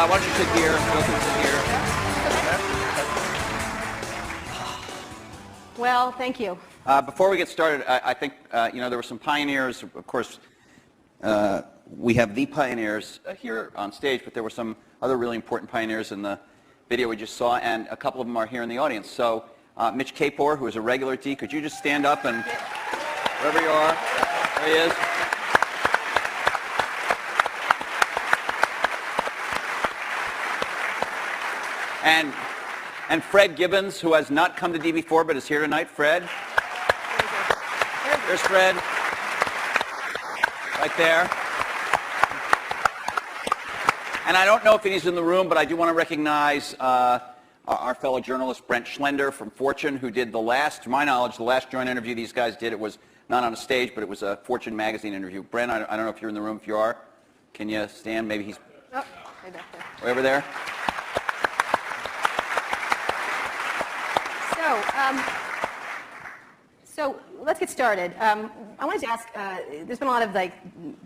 why don't you sit here? Bill can sit here. Well, thank you. Before we get started, I think there were some pioneers. Of course, we have the pioneers here on stage, but there were some other really important pioneers in the video we just saw, and a couple of them are here in the audience. So, Mitch Kapor, who is a regular at D, could you just stand up and wherever you are, there he is. And Fred Gibbons, who has not come to D before but is here tonight. Fred. There's Fred. Right there. And I don't know if he's in the room, but I do want to recognize our fellow journalist, Brent Schlender from Fortune, who did the last, to my knowledge, the last joint interview these guys did. It was not on a stage, but it was a Fortune magazine interview. Brent, I don't know if you're in the room. If you are, can you stand? Maybe he's way back there. Way over there. So let's get started. I wanted to ask, there's been a lot of like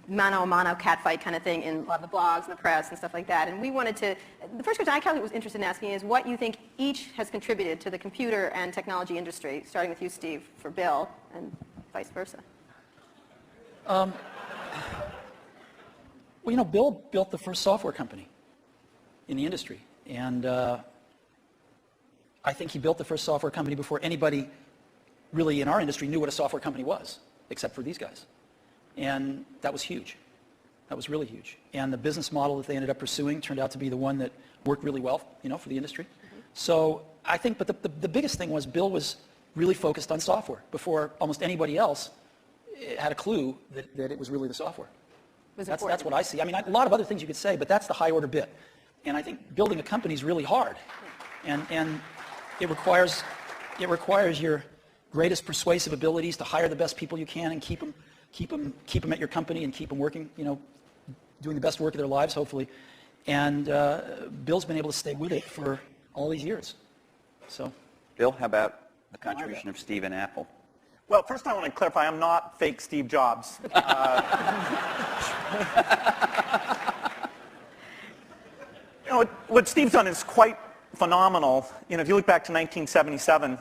mano-a-mano catfight kind of thing in a lot of the blogs and the press and stuff like that, and we wanted to, the first question I was interested in asking is what you think each has contributed to the computer and technology industry, starting with you, Steve, for Bill, and vice versa. Well, Bill built the first software company in the industry, and I think he built the first software company before anybody really in our industry knew what a software company was, except for these guys. And that was huge. That was really huge. And the business model that they ended up pursuing turned out to be the one that worked really well, for the industry. Mm-hmm. So I think, but the biggest thing was Bill was really focused on software before almost anybody else had a clue that it was really the software. That's what I see. I mean, a lot of other things you could say, but that's the high order bit. And I think building a company is really hard. And it requires your greatest persuasive abilities to hire the best people you can and keep them at your company and keep them working, doing the best work of their lives, hopefully. And Bill's been able to stay with it for all these years. So, Bill, how about the contribution of Steve and Apple? Well, first I want to clarify, I'm not fake Steve Jobs. What Steve's done is quite phenomenal. If you look back to 1977,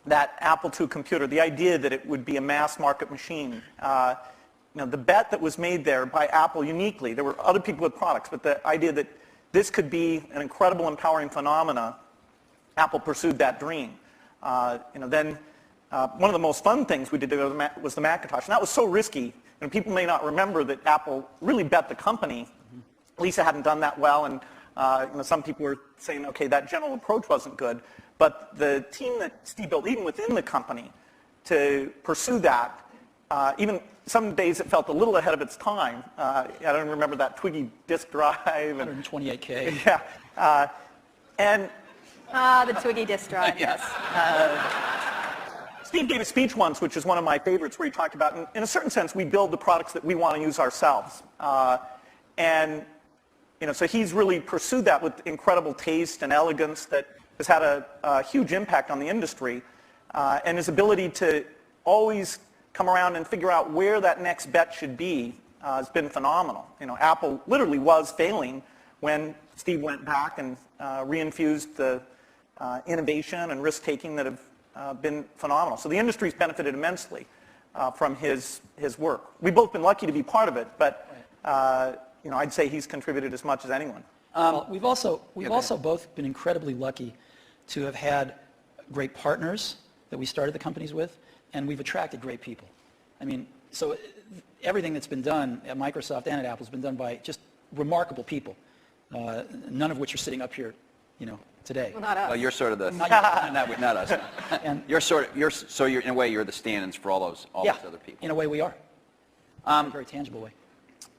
that Apple II computer, the idea that it would be a mass market machine, the bet that was made there by Apple uniquely, there were other people with products, but the idea that this could be an incredible empowering phenomena, Apple pursued that dream. Then one of the most fun things we did was the Macintosh, and that was so risky. People may not remember that Apple really bet the company. Lisa hadn't done that well, and some people were saying, okay, that general approach wasn't good. But the team that Steve built, even within the company, to pursue that, even some days it felt a little ahead of its time. I don't remember that Twiggy disk drive. 128K. Yeah. The Twiggy disk drive, yes. Steve gave a speech once, which is one of my favorites, where he talked about, in a certain sense, we build the products that we want to use ourselves. So he's really pursued that with incredible taste and elegance that has had a huge impact on the industry, and his ability to always come around and figure out where that next bet should be has been phenomenal. Apple literally was failing when Steve went back and reinfused the innovation and risk-taking that have been phenomenal. So the industry's benefited immensely from his work. We've both been lucky to be part of it, but I'd say he's contributed as much as anyone. We've also both been incredibly lucky to have had great partners that we started the companies with, and we've attracted great people. I mean, so everything that's been done at Microsoft and at Apple has been done by just remarkable people, none of which are sitting up here, today. Well, not us. Well, you're sort of the not us. And you're in a way you're the stand-ins for all those other people. In a way, we are. In a very tangible way.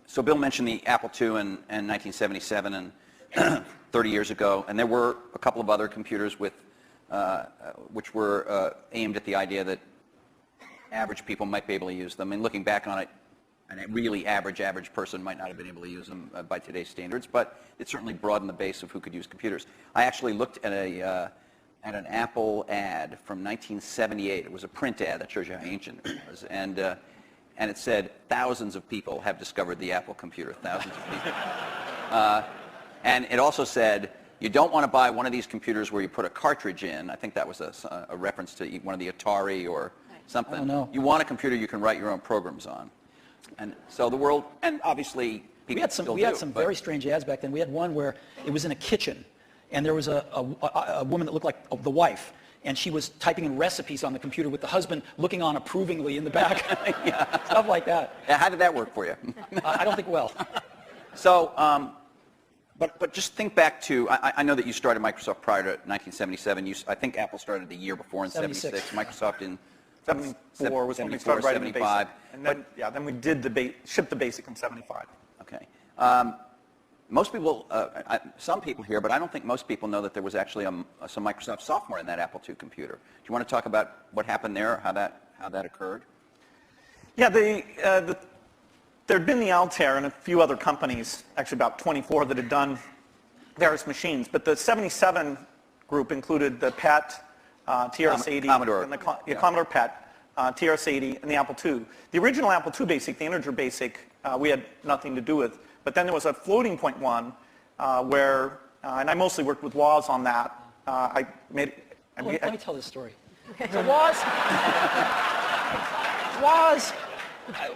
So Bill mentioned the Apple II in 1977 and 30 years ago, and there were a couple of other computers which were aimed at the idea that average people might be able to use them. And looking back on it, a really average person might not have been able to use them by today's standards, but it certainly broadened the base of who could use computers. I actually looked at an Apple ad from 1978. It was a print ad that shows you how ancient it was, and it said thousands of people have discovered the Apple computer. Thousands of people. And it also said, you don't want to buy one of these computers where you put a cartridge in. I think that was a reference to one of the Atari or something. I don't know. You want a computer you can write your own programs on. And so the world, and obviously people We had some, still we had do, some but- very strange ads back then. We had one where it was in a kitchen, and there was a woman that looked like the wife, and she was typing in recipes on the computer with the husband looking on approvingly in the back. Stuff like that. How did that work for you? I don't think well. So, but just think back to, I know that you started Microsoft prior to 1977. I think Apple started the year before in 76. 76. Microsoft in 74 was when we 74, started writing the 75. basic. And then, then we did shipped the basic in 75. Okay. Most people, some people here, but I don't think most people know that there was actually some Microsoft software in that Apple II computer. Do you want to talk about what happened there, how that occurred? Yeah, there'd been the Altair and a few other companies, actually about 24, that had done various machines. But the 77 group included the PET, TRS-80, Commodore. and the Commodore PET, TRS-80, and the Apple II. The original Apple II BASIC, the integer BASIC, we had nothing to do with. But then there was a floating point one where, and I mostly worked with Woz on that. Let me tell this story. So Woz,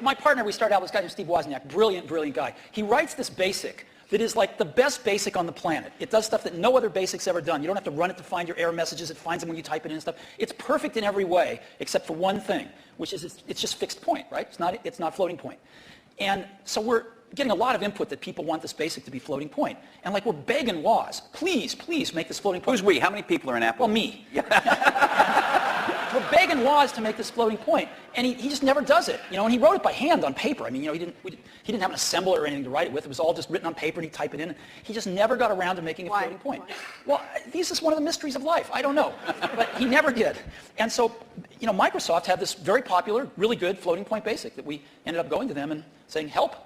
my partner, we started out with this guy named Steve Wozniak, brilliant, brilliant guy. He writes this BASIC that is like the best BASIC on the planet. It does stuff that no other BASIC's ever done. You don't have to run it to find your error messages. It finds them when you type it in and stuff. It's perfect in every way, except for one thing, which is it's just fixed point, right? It's not floating point. And so we're getting a lot of input that people want this BASIC to be floating point. And like we're begging Woz, please, please make this floating point. Who's we? How many people are in Apple? Well, me. We're begging Woz to make this floating point, and he just never does it. And he wrote it by hand on paper. I mean, he didn't have an assembler or anything to write it with. It was all just written on paper, and he'd type it in. He just never got around to making a floating point. Well, this is one of the mysteries of life. I don't know, but he never did. And so, Microsoft had this very popular, really good floating point BASIC that we ended up going to them and saying, help.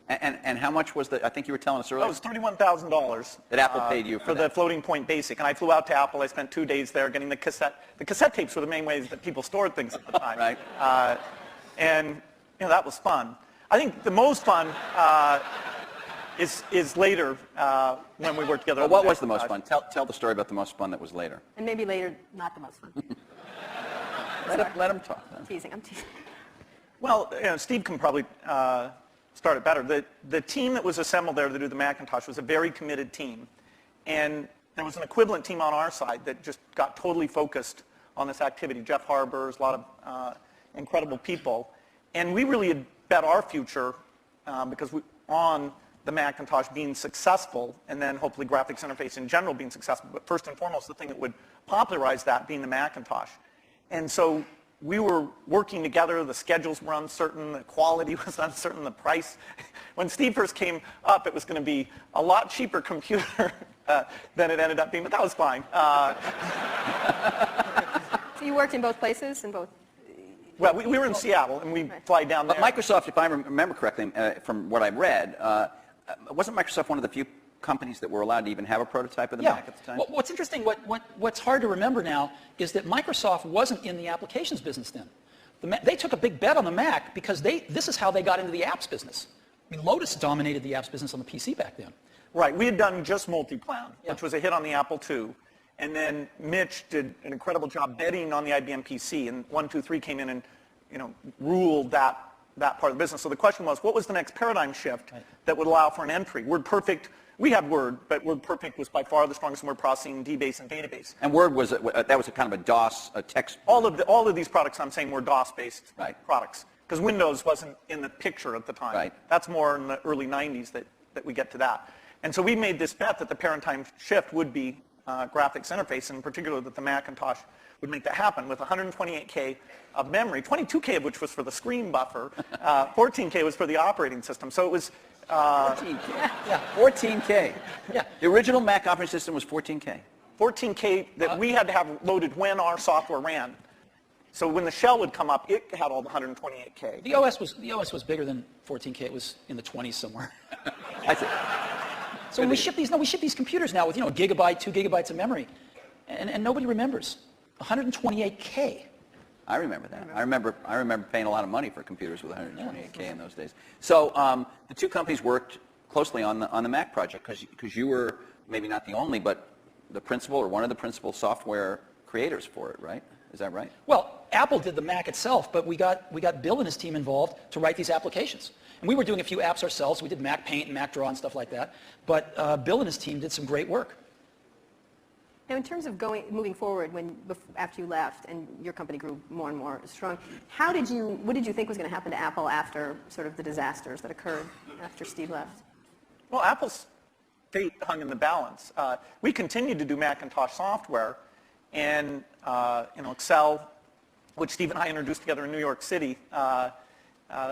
And how much was I think you were telling us earlier? That was $31,000. That Apple paid you for the floating point BASIC. And I flew out to Apple. I spent 2 days there getting the cassette. The cassette tapes were the main ways that people stored things at the time. Right. And that was fun. I think the most fun is later when we worked together. Well, what was the most fun? Tell the story about the most fun that was later. And maybe later, not the most fun. Let him talk then. I'm teasing. Well, Steve can probably start it better. The team that was assembled there to do the Macintosh was a very committed team. And there was an equivalent team on our side that just got totally focused on this activity. Jeff Harbers, a lot of incredible people. And we really had bet our future because on the Macintosh being successful, and then hopefully graphics interface in general being successful, but first and foremost, the thing that would popularize that being the Macintosh. And so we were working together, the schedules were uncertain, the quality was uncertain, the price. When Steve first came up, it was going to be a lot cheaper computer than it ended up being, but that was fine. So you worked in both places, in both? Well, we were in Seattle, and we fly down there. But Microsoft, if I remember correctly, from what I read, wasn't Microsoft one of the few companies that were allowed to even have a prototype of the Mac at the time? Well, what's interesting, what's hard to remember now is that Microsoft wasn't in the applications business then. They took a big bet on the Mac because this is how they got into the apps business. I mean, Lotus dominated the apps business on the PC back then. Right. We had done just Multiplan, which was a hit on the Apple II. And then Mitch did an incredible job betting on the IBM PC. And 123 came in and ruled that part of the business. So the question was, what was the next paradigm shift that would allow for an entry? WordPerfect. We had Word, but WordPerfect was by far the strongest in word processing, DBase, and database. And Word was that was a kind of a DOS text. All of these products I'm saying were DOS-based products because Windows wasn't in the picture at the time. Right. That's more in the early 90s that we get to that. And so we made this bet that the paradigm shift would be graphics interface, and in particular that the Macintosh would make that happen with 128K of memory, 22K of which was for the screen buffer, 14K was for the operating system. So it was 14K. Yeah, 14K. Yeah. The original Mac operating system was 14K. 14K that we had to have loaded when our software ran. So when the shell would come up, it had all the 128K. The OS was bigger than 14K. It was in the 20s somewhere. That's it. So when we ship these computers now with a gigabyte, 2 gigabytes of memory, and nobody remembers 128K. I remember that. I remember paying a lot of money for computers with 128K in those days. So the two companies worked closely on the Mac project because you were maybe not the only, but the principal or one of the principal software creators for it, right? Is that right? Well, Apple did the Mac itself, but we got Bill and his team involved to write these applications. And we were doing a few apps ourselves. We did Mac Paint and Mac Draw and stuff like that. But Bill and his team did some great work. Now, in terms of moving forward, after you left and your company grew more and more strong, what did you think was going to happen to Apple after sort of the disasters that occurred after Steve left? Well, Apple's fate hung in the balance. We continued to do Macintosh software, and Excel, which Steve and I introduced together in New York City. That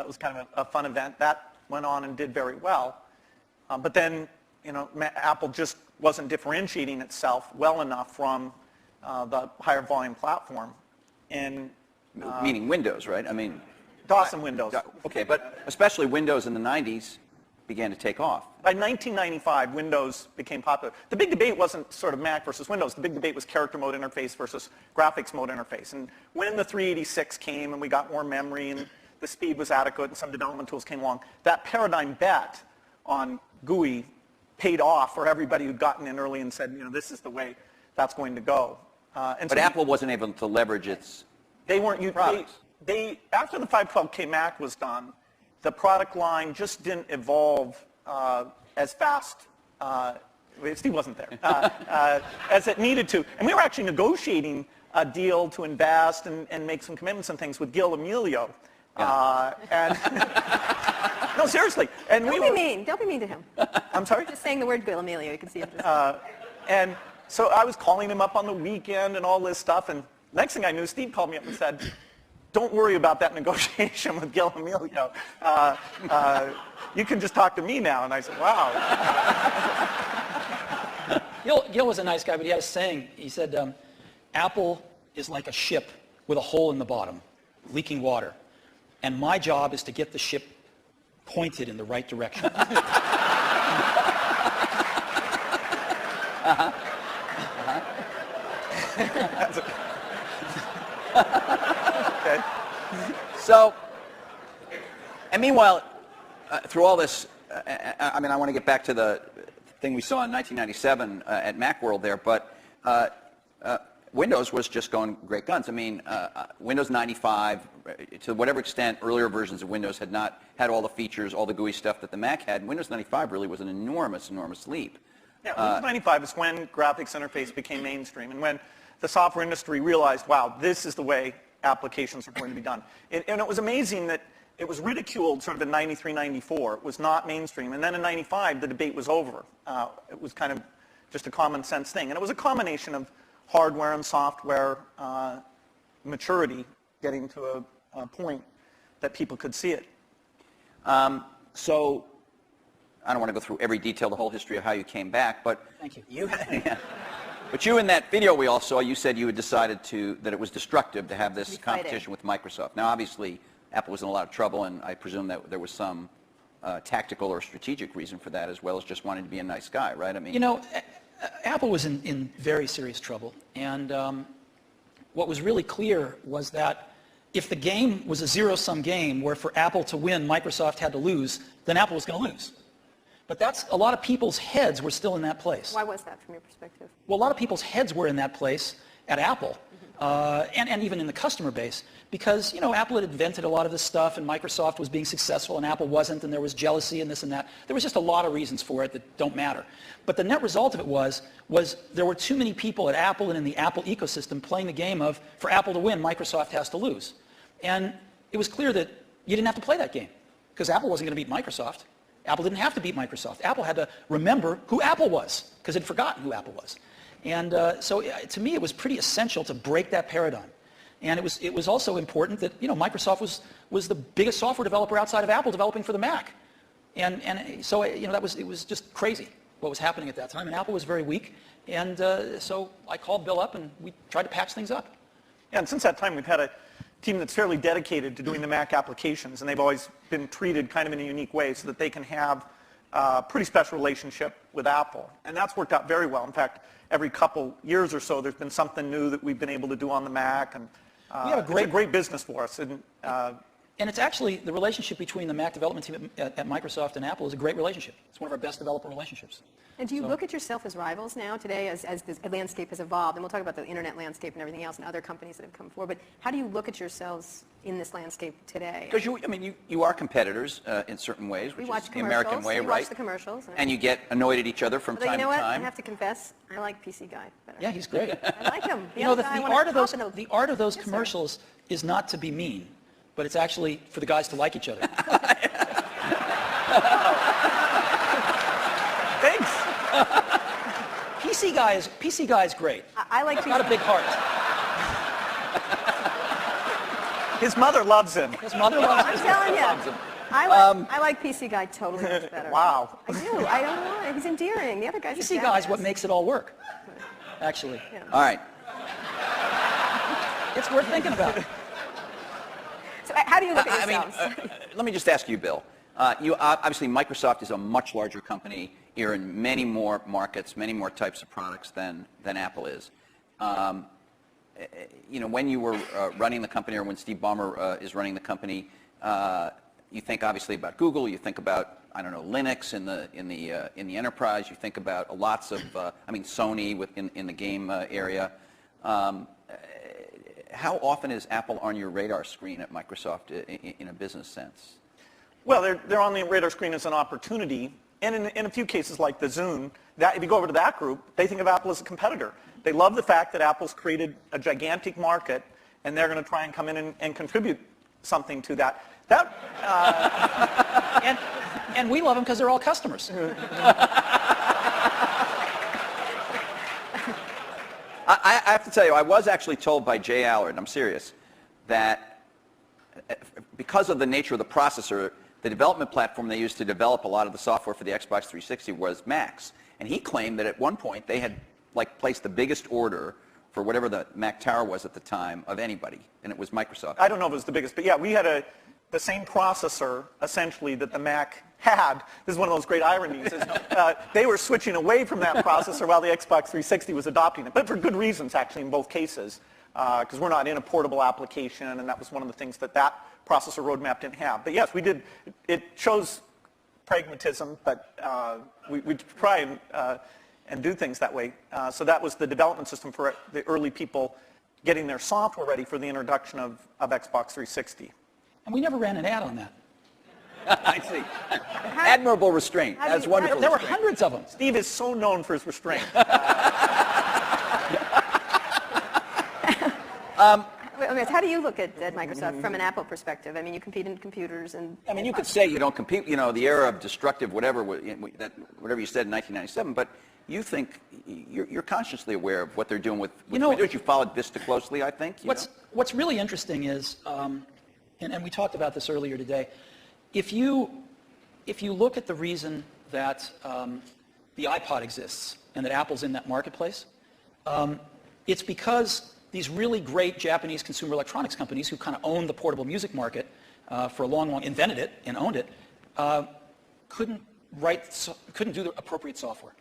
was kind of a fun event. That went on and did very well. But then, Apple just wasn't differentiating itself well enough from the higher volume platform. And Meaning Windows, right? I mean, DOS and Windows. Okay, but especially Windows in the 90s began to take off. By 1995, Windows became popular. The big debate wasn't sort of Mac versus Windows. The big debate was character mode interface versus graphics mode interface. And when the 386 came and we got more memory and the speed was adequate and some development tools came along, that paradigm bet on GUI paid off for everybody who'd gotten in early and said, this is the way that's going to go. But Apple wasn't able to leverage its products. After the 512K Mac was done, the product line just didn't evolve as fast. Steve wasn't there as it needed to. And we were actually negotiating a deal to invest and make some commitments and things with Gil Amelio. And no, seriously. And Don't be mean. Don't be mean to him. I'm sorry? Just saying the word Gil Amelio, you can see him. And so I was calling him up on the weekend and all this stuff. And next thing I knew, Steve called me up and said, don't worry about that negotiation with Gil Amelio. You can just talk to me now. And I said, wow. Gil was a nice guy, but he had a saying. He said, Apple is like a ship with a hole in the bottom, leaking water. And my job is to get the ship pointed in the right direction. Okay. So, and meanwhile, through all this, I want to get back to the thing we saw in 1997 at Macworld there, but Windows was just going great guns. Windows 95, to whatever extent earlier versions of Windows had not had all the features, all the GUI stuff that the Mac had, Windows 95 really was an enormous, enormous leap. Yeah, Windows 95 is when graphics interface became mainstream and when the software industry realized, wow, this is the way applications are going to be done. And it was amazing that it was ridiculed sort of in 93, 94. It was not mainstream. And then in 95, the debate was over. It was kind of just a common sense thing. And it was a combination of hardware and software maturity getting to a point that people could see it. So I don't want to go through every detail, the whole history of how you came back, but Thank you. But you, in that video we all saw, you said you had decided that it was destructive to have this competition with Microsoft. Now, obviously, Apple was in a lot of trouble, and I presume that there was some tactical or strategic reason for that, as well as just wanting to be a nice guy, right? Apple was in very serious trouble. And what was really clear was that if the game was a zero-sum game where for Apple to win, Microsoft had to lose, then Apple was going to lose. But a lot of people's heads were still in that place. Why was that from your perspective? Well, a lot of people's heads were in that place at Apple, and even in the customer base, because Apple had invented a lot of this stuff, and Microsoft was being successful, and Apple wasn't, and there was jealousy and this and that. There was just a lot of reasons for it that don't matter. But the net result of it was there were too many people at Apple and in the Apple ecosystem playing the game of, for Apple to win, Microsoft has to lose. And it was clear that you didn't have to play that game, because Apple wasn't going to beat Microsoft. Apple didn't have to beat Microsoft. Apple had to remember who Apple was, because they'd forgotten who Apple was. And so to me, it was pretty essential to break that paradigm. And it was also important that Microsoft was the biggest software developer outside of Apple developing for the Mac. And so it was just crazy what was happening at that time. And Apple was very weak. And so I called Bill up and we tried to patch things up. Yeah, and since that time, we've had a team that's fairly dedicated to doing the Mac applications, and they've always been treated kind of in a unique way so that they can have a pretty special relationship with Apple. And that's worked out very well. In fact, every couple years or so, there's been something new that we've been able to do on the Mac, and it's a great business for us. And And it's actually, the relationship between the Mac development team at Microsoft and Apple is a great relationship. It's one of our best developer relationships. And do you look at yourself as rivals now today as the landscape has evolved? And we'll talk about the internet landscape and everything else and other companies that have come forward. But how do you look at yourselves in this landscape today? Because you are competitors in certain ways, We which watch is the American way, we right? watch the commercials. And you get annoyed at each other from Although time you know to what? I time. have to confess, I like PC Guy better. Yeah, he's great. I like him. You know, other the guy, I wanna art of hop those, in the art of those Yes, sir. commercials is not to be mean, but it's actually for the guys to like each other. Thanks. PC Guy is great. I like He's got a big heart. His mother loves him. His mother loves I'm him. telling you. I like PC Guy totally much better. Wow. I do. I don't know why. He's endearing. The other guys are PC Guy is what jackass. makes it all work, actually. All right. It's worth thinking about. So how do you look at I mean, yourselves? let me just ask you, Bill. Obviously, Microsoft is a much larger company here in many more markets, many more types of products than Apple is. When you were running the company, or when Steve Ballmer is running the company, you think obviously about Google. You think about, I don't know, Linux in the enterprise. You think about lots of, Sony in the game area. How often is Apple on your radar screen at Microsoft in a business sense? Well, they're on the radar screen as an opportunity, and in a few cases like the Zune, if you go over to that group, they think of Apple as a competitor. They love the fact that Apple's created a gigantic market, and they're going to try and come in and contribute something to that. And we love them because they're all customers. I have to tell you, I was actually told by Jay Allard, and I'm serious, that because of the nature of the processor, the development platform they used to develop a lot of the software for the Xbox 360 was Macs. And he claimed that at one point they had placed the biggest order for whatever the Mac Tower was at the time of anybody, and it was Microsoft. I don't know if it was the biggest, but yeah, we had the same processor, essentially, that the Mac had. This is one of those great ironies. They were switching away from that processor while the Xbox 360 was adopting it, but for good reasons, actually, in both cases, because we're not in a portable application, and that was one of the things that processor roadmap didn't have. But yes, we did. It shows pragmatism, but we try and do things that way. So that was the development system for the early people getting their software ready for the introduction of Xbox 360. And we never ran an ad on that. I see. Admirable restraint. how do That's you- wonderful. There were restraint. hundreds of them. Steve is so known for his restraint. How do you look at Microsoft from an Apple perspective? I mean, you compete in computers and... I mean, you could say you don't compete, the era of destructive whatever you said in 1997, but you think you're consciously aware of what they're doing with Windows. You followed Vista closely, I think. What's really interesting is, and we talked about this earlier today, if you look at the reason that the iPod exists and that Apple's in that marketplace, it's because these really great Japanese consumer electronics companies who kind of owned the portable music market for a long, invented it and owned it, couldn't do the appropriate software,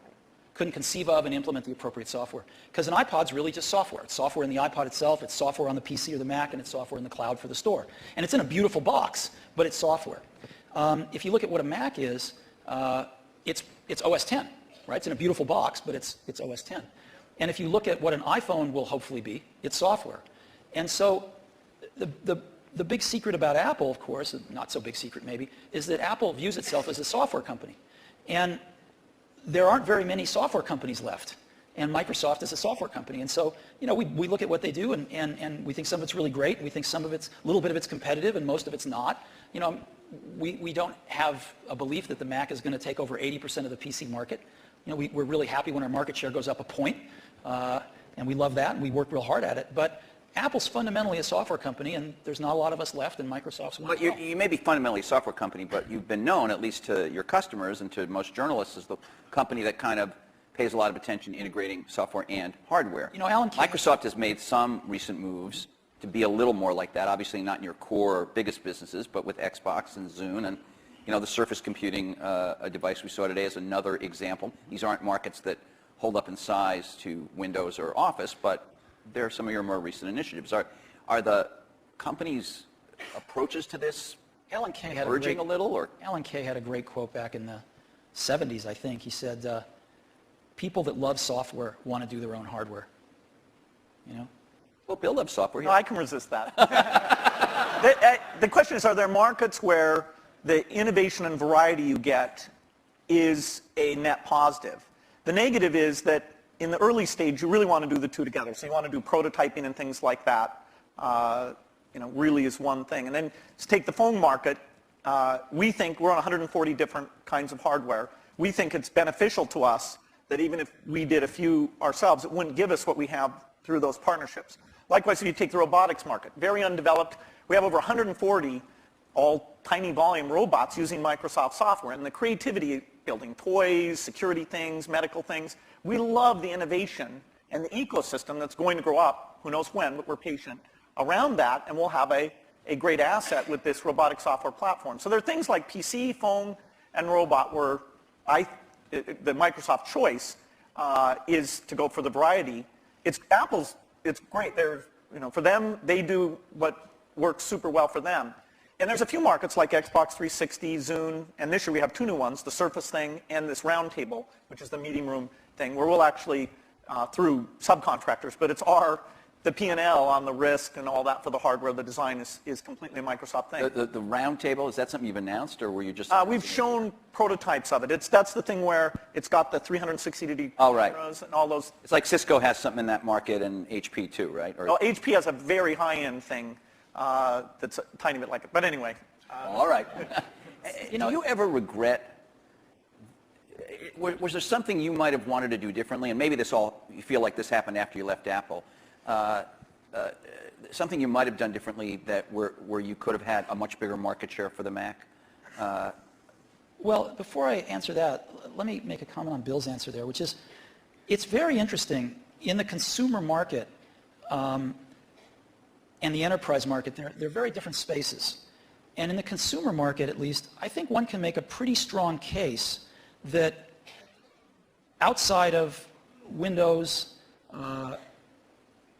couldn't conceive of and implement the appropriate software. Because an iPod's really just software. It's software in the iPod itself, it's software on the PC or the Mac, and it's software in the cloud for the store. And it's in a beautiful box, but it's software. If you look at what a Mac is, it's OS X, right? It's in a beautiful box, but it's OS X. And if you look at what an iPhone will hopefully be, it's software. And so the big secret about Apple, of course, not so big secret maybe, is that Apple views itself as a software company. And there aren't very many software companies left. And Microsoft is a software company. And so, we look at what they do and we think some of it's really great. We think some of it's, a little bit of it's competitive and most of it's not. We don't have a belief that the Mac is going to take over 80% of the PC market. We're really happy when our market share goes up a point, and we love that, and we work real hard at it. But Apple's fundamentally a software company, and there's not a lot of us left, and Microsoft's one. But you may be fundamentally a software company, but you've been known, at least to your customers and to most journalists, as the company that kind of pays a lot of attention integrating software and hardware. Alan Kay, Microsoft has made some recent moves to be a little more like that, obviously not in your core biggest businesses, but with Xbox and Zune and the Surface Computing device we saw today is another example. These aren't markets that hold up in size to Windows or Office, but they're some of your more recent initiatives. Are the companies approaches to this Alan Kay had urging a little, or? Alan Kay had a great quote back in the 70s, I think. He said, people that love software want to do their own hardware. You know? Well, Bill loves software. No, I can resist that. The question is, are there markets where the innovation and variety you get is a net positive? The negative is that in the early stage, you really want to do the two together. So you want to do prototyping and things like that, really is one thing. And then to take the phone market, we think we're on 140 different kinds of hardware. We think it's beneficial to us that even if we did a few ourselves, it wouldn't give us what we have through those partnerships. Likewise, if you take the robotics market, very undeveloped. We have over 140 all tiny volume robots using Microsoft software. And the creativity, building toys, security things, medical things, we love the innovation and the ecosystem that's going to grow up, who knows when, but we're patient, around that, and we'll have a great asset with this robotic software platform. So there are things like PC, phone, and robot where the Microsoft choice is to go for the variety. Apple's great. For them, they do what works super well for them. And there's a few markets like Xbox 360, Zune, and this year we have two new ones, the Surface thing and this Roundtable, which is the meeting room thing, where we'll actually, through subcontractors, but it's the P&L on the risk and all that for the hardware, the design is completely a Microsoft thing. The Roundtable, is that something you've announced, or were you just? We've shown prototypes of it. That's the thing where it's got the 360-degree cameras and all those. It's like Cisco has something in that market, and HP too, right? Or, No, HP has a very high-end thing that's a tiny bit like it. But anyway. all right. Do you ever regret? Was there something you might have wanted to do differently? And maybe you feel like this happened after you left Apple. Something you might have done differently where you could have had a much bigger market share for the Mac? Well, before I answer that, let me make a comment on Bill's answer there, which is, it's very interesting. In the consumer market and the enterprise market, they're very different spaces. And in the consumer market, at least, I think one can make a pretty strong case that outside of Windows on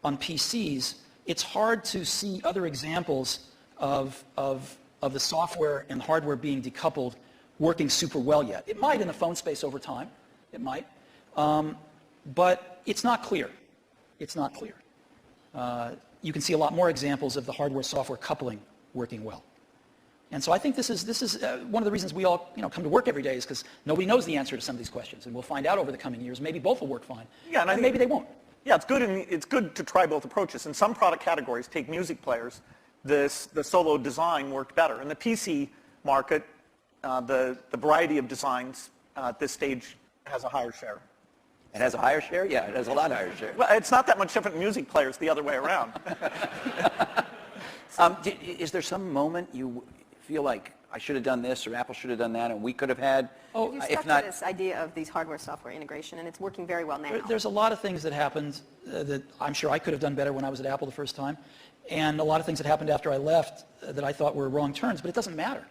PCs, it's hard to see other examples of the software and hardware being decoupled working super well yet. It might in the phone space over time. It might. But it's not clear. It's not clear. You can see a lot more examples of the hardware-software coupling working well. And so I think this is one of the reasons we all come to work every day is because nobody knows the answer to some of these questions. And we'll find out over the coming years. Maybe both will work fine. Yeah, and maybe they won't. Yeah, it's good to try both approaches. In some product categories, take music players, the solo design worked better. In the PC market, the variety of designs at this stage has a higher share. It has a higher share? Yeah, it has a lot higher share. Well, it's not that much different in music players the other way around. Is there some moment you feel like I should have done this or Apple should have done that and we could have had? You stuck to this idea of these hardware-software integration, and it's working very well now. There's a lot of things that happened that I'm sure I could have done better when I was at Apple the first time, and a lot of things that happened after I left that I thought were wrong turns, but it doesn't matter.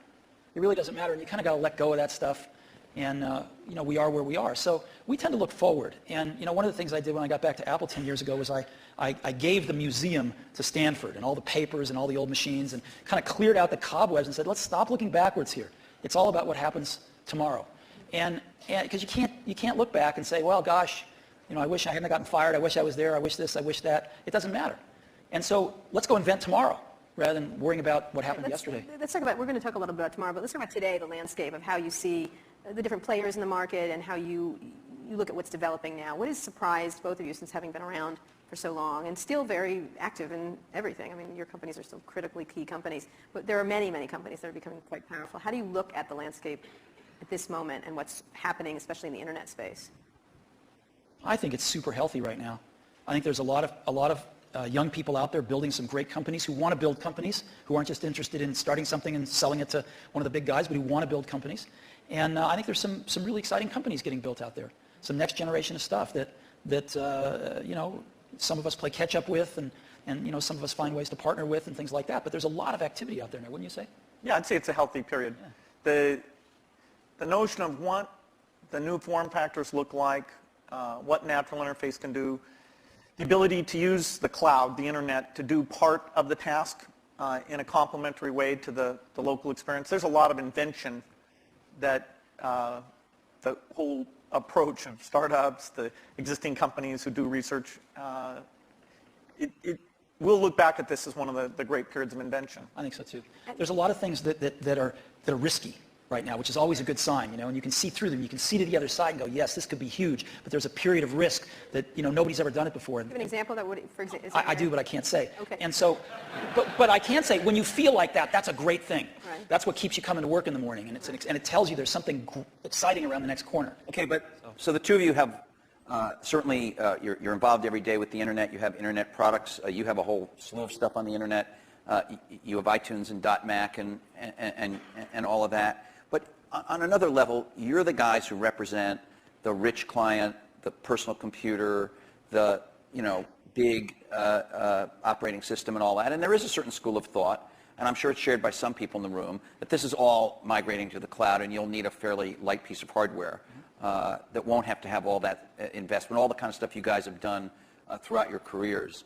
It really doesn't matter, and you kind of got to let go of that stuff, and we are where we are. So we tend to look forward, and one of the things I did when I got back to Apple 10 years ago was I gave the museum to Stanford and all the papers and all the old machines and kind of cleared out the cobwebs and said, let's stop looking backwards here. It's all about what happens tomorrow. And because you can't look back and say, well, gosh, I wish I hadn't gotten fired. I wish I was there. I wish this. I wish that. It doesn't matter. And so let's go invent tomorrow rather than worrying about what happened yesterday. Let's talk about, we're going to talk a little bit about tomorrow, but let's talk about today, the landscape of how you see the different players in the market and how you look at what's developing now. What has surprised both of you since having been around for so long and still very active in everything? I mean, your companies are still critically key companies, but there are many, many companies that are becoming quite powerful. How do you look at the landscape at this moment and what's happening, especially in the internet space? I think it's super healthy right now. I think there's a lot of young people out there building some great companies who want to build companies, who aren't just interested in starting something and selling it to one of the big guys, but who want to build companies. And I think there's some really exciting companies getting built out there. Some next generation of stuff that some of us play catch up with and some of us find ways to partner with and things like that. But there's a lot of activity out there now, wouldn't you say? Yeah, I'd say it's a healthy period. Yeah. The notion of what the new form factors look like, what natural interface can do, the ability to use the cloud, the internet, to do part of the task in a complementary way to the local experience. There's a lot of invention that the whole approach of startups, the existing companies who do research, we'll look back at this as one of the great periods of invention. I think so too. There's a lot of things that are risky right now, which is always a good sign, and you can see through them. You can see to the other side and go, yes, this could be huge, but there's a period of risk that, nobody's ever done it before. Do you have an example that would, for example? I do, but I can't say. Okay. And so, but I can say, when you feel like that, that's a great thing. Right. That's what keeps you coming to work in the morning, and it tells you there's something exciting around the next corner. Okay, so the two of you have certainly, you're involved every day with the internet. You have internet products. You have a whole slew of stuff on the internet. You have iTunes and .Mac and all of that. But on another level, you're the guys who represent the rich client, the personal computer, the big operating system and all that. And there is a certain school of thought, and I'm sure it's shared by some people in the room, that this is all migrating to the cloud, and you'll need a fairly light piece of hardware that won't have to have all that investment, all the kind of stuff you guys have done throughout your careers.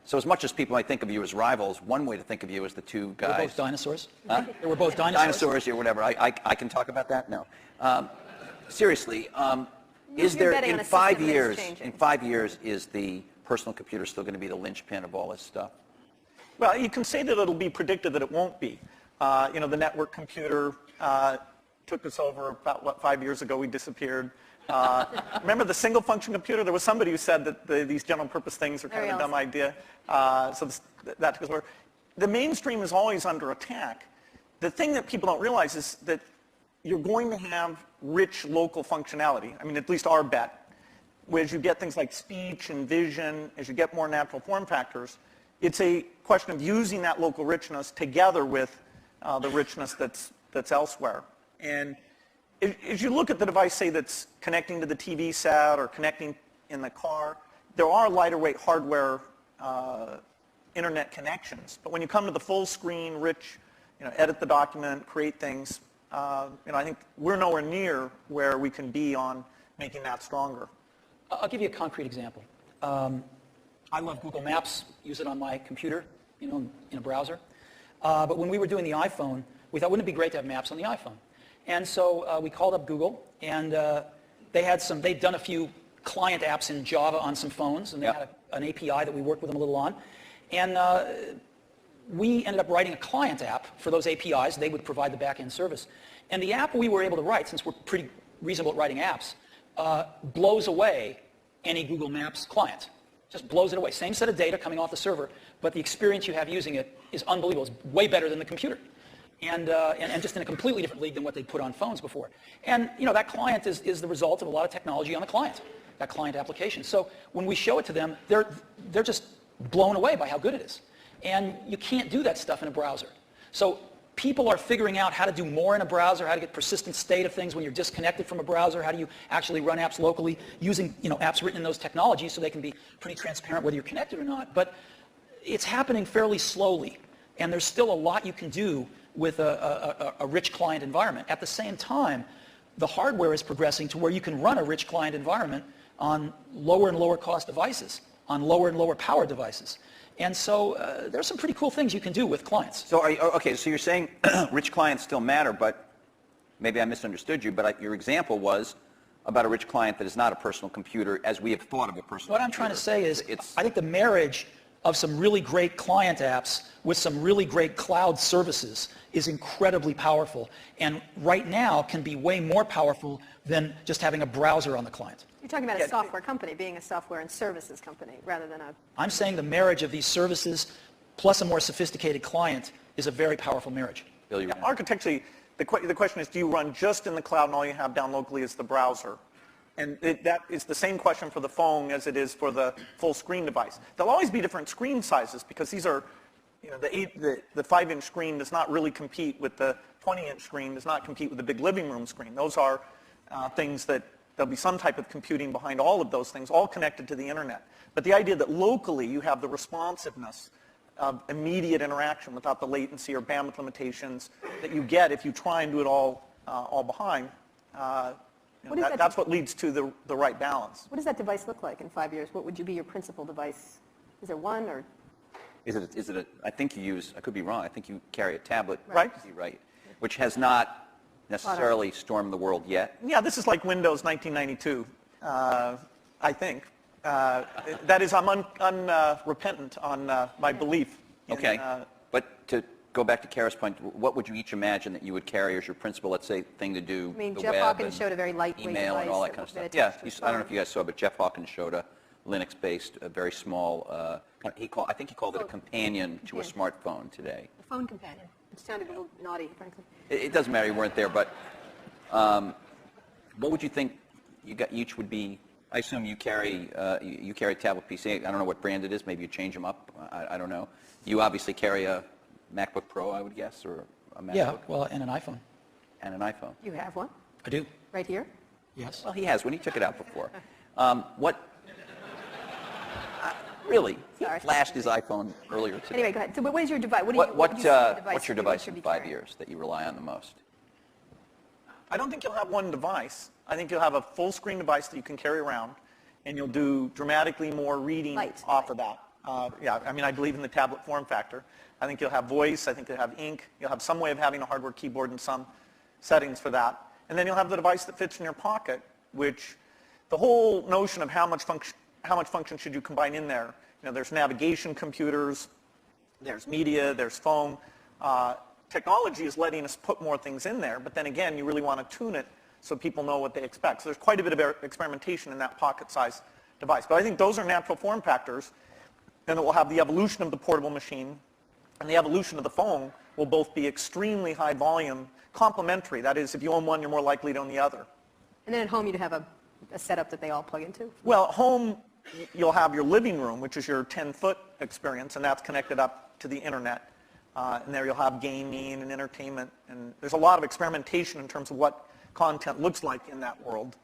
So as much as people might think of you as rivals, one way to think of you as the two guys. They were both dinosaurs? Huh? They were both dinosaurs? Dinosaurs, or whatever. I can talk about that? No. Seriously, is You're there, betting on in a system 5 that's years, changing. in 5 years, is the personal computer still going to be the linchpin of all this stuff? Well, you can say that it'll be predicted that it won't be. The network computer took us over about, 5 years ago, we disappeared. Remember the single function computer? There was somebody who said that these general purpose things are kind of a dumb idea. That took us over. The mainstream is always under attack. The thing that people don't realize is that you're going to have rich local functionality. I mean, at least our bet. As you get things like speech and vision, as you get more natural form factors, it's a question of using that local richness together with the richness that's elsewhere. And as you look at the device, say, that's connecting to the TV set or connecting in the car, there are lighter weight hardware internet connections. But when you come to the full screen, rich, edit the document, create things, I think we're nowhere near where we can be on making that stronger. I'll give you a concrete example. I love Google Maps, use it on my computer, in a browser. But when we were doing the iPhone, we thought, wouldn't it be great to have maps on the iPhone? And so we called up Google, and they'd done a few client apps in Java on some phones, and they had an API that we worked with them a little on. And we ended up writing a client app for those APIs. They would provide the back-end service. And the app we were able to write, since we're pretty reasonable at writing apps, blows away any Google Maps client. Just blows it away. Same set of data coming off the server, but the experience you have using it is unbelievable. It's way better than the computer. And just in a completely different league than what they put on phones before. And that client is the result of a lot of technology on the client, that client application. So when we show it to them, they're just blown away by how good it is. And you can't do that stuff in a browser. So people are figuring out how to do more in a browser, how to get persistent state of things when you're disconnected from a browser, how do you actually run apps locally using apps written in those technologies so they can be pretty transparent whether you're connected or not. But it's happening fairly slowly, and there's still a lot you can do with a rich client environment. At the same time, the hardware is progressing to where you can run a rich client environment on lower and lower cost devices, on lower and lower power devices. And so there's some pretty cool things you can do with clients. So so you're saying rich clients still matter, but maybe I misunderstood you, but your example was about a rich client that is not a personal computer as we have thought of a personal What I'm trying to say is I think the marriage of some really great client apps with some really great cloud services is incredibly powerful, and right now can be way more powerful than just having a browser on the client. You're talking about a software company being a software and services company rather than a... I'm saying the marriage of these services plus a more sophisticated client is a very powerful marriage. Bill, architecturally, the question is, do you run just in the cloud and all you have down locally is the browser? And that is the same question for the phone as it is for the full screen device. There'll always be different screen sizes because these are, the 5-inch screen does not really compete with the 20-inch screen, does not compete with the big living room screen. Those are things that there'll be some type of computing behind all of those things, all connected to the internet. But the idea that locally you have the responsiveness of immediate interaction without the latency or bandwidth limitations that you get if you try and do it all behind, that's what leads to the right balance. What does that device look like in 5 years? What would you be your principal device? Is there one or... I think you use, I could be wrong, I think you carry a tablet. Right. Right. Which has not necessarily stormed the world yet. Yeah, this is like Windows 1992, I think. That is, I'm unrepentant on my belief. Okay. But to go back to Kara's point, what would you each imagine that you would carry as your principal, let's say, thing to do? I mean, the Jeff web Hawkins and showed a very lightweight email and all that device kind of that stuff. Yeah, attached to his I don't know if phone. you guys saw, but Jeff Hawkins showed a Linux-based, a very small, I think he called it a companion to a smartphone today. A phone companion. It sounded a little naughty, frankly. It doesn't matter, you weren't there, but what would you think each would be? I assume you carry a tablet PC. I don't know what brand it is. Maybe you change them up. I don't know. You obviously carry a MacBook Pro, I would guess, or a MacBook. Yeah, well, and an iPhone. And an iPhone. You have one I do. right here? Yes. Well, he has one. He took it out before. Really? He Sorry. flashed his iPhone earlier today. Anyway, go ahead. So what is your device? What's your device in 5 years that you rely on the most? I don't think you'll have one device. I think you'll have a full screen device that you can carry around, and you'll do dramatically more reading Light. off of that. Yeah, I mean, I believe in the tablet form factor. I think you'll have voice. I think you'll have ink. You'll have some way of having a hardware keyboard and some settings for that. And then you'll have the device that fits in your pocket, which the whole notion of how much function should you combine in there. You know, there's navigation computers, there's media, there's phone. Technology is letting us put more things in there, but then again, you really want to tune it so people know what they expect. So there's quite a bit of experimentation in that pocket-sized device. But I think those are natural form factors, and it will have the evolution of the portable machine and the evolution of the phone will both be extremely high volume, complementary. That is, if you own one, you're more likely to own the other. And then at home, you'd have a setup that they all plug into? Well, at home, you'll have your living room, which is your 10-foot experience, and that's connected up to the internet. And there you'll have gaming and entertainment, and there's a lot of experimentation in terms of what content looks like in that world.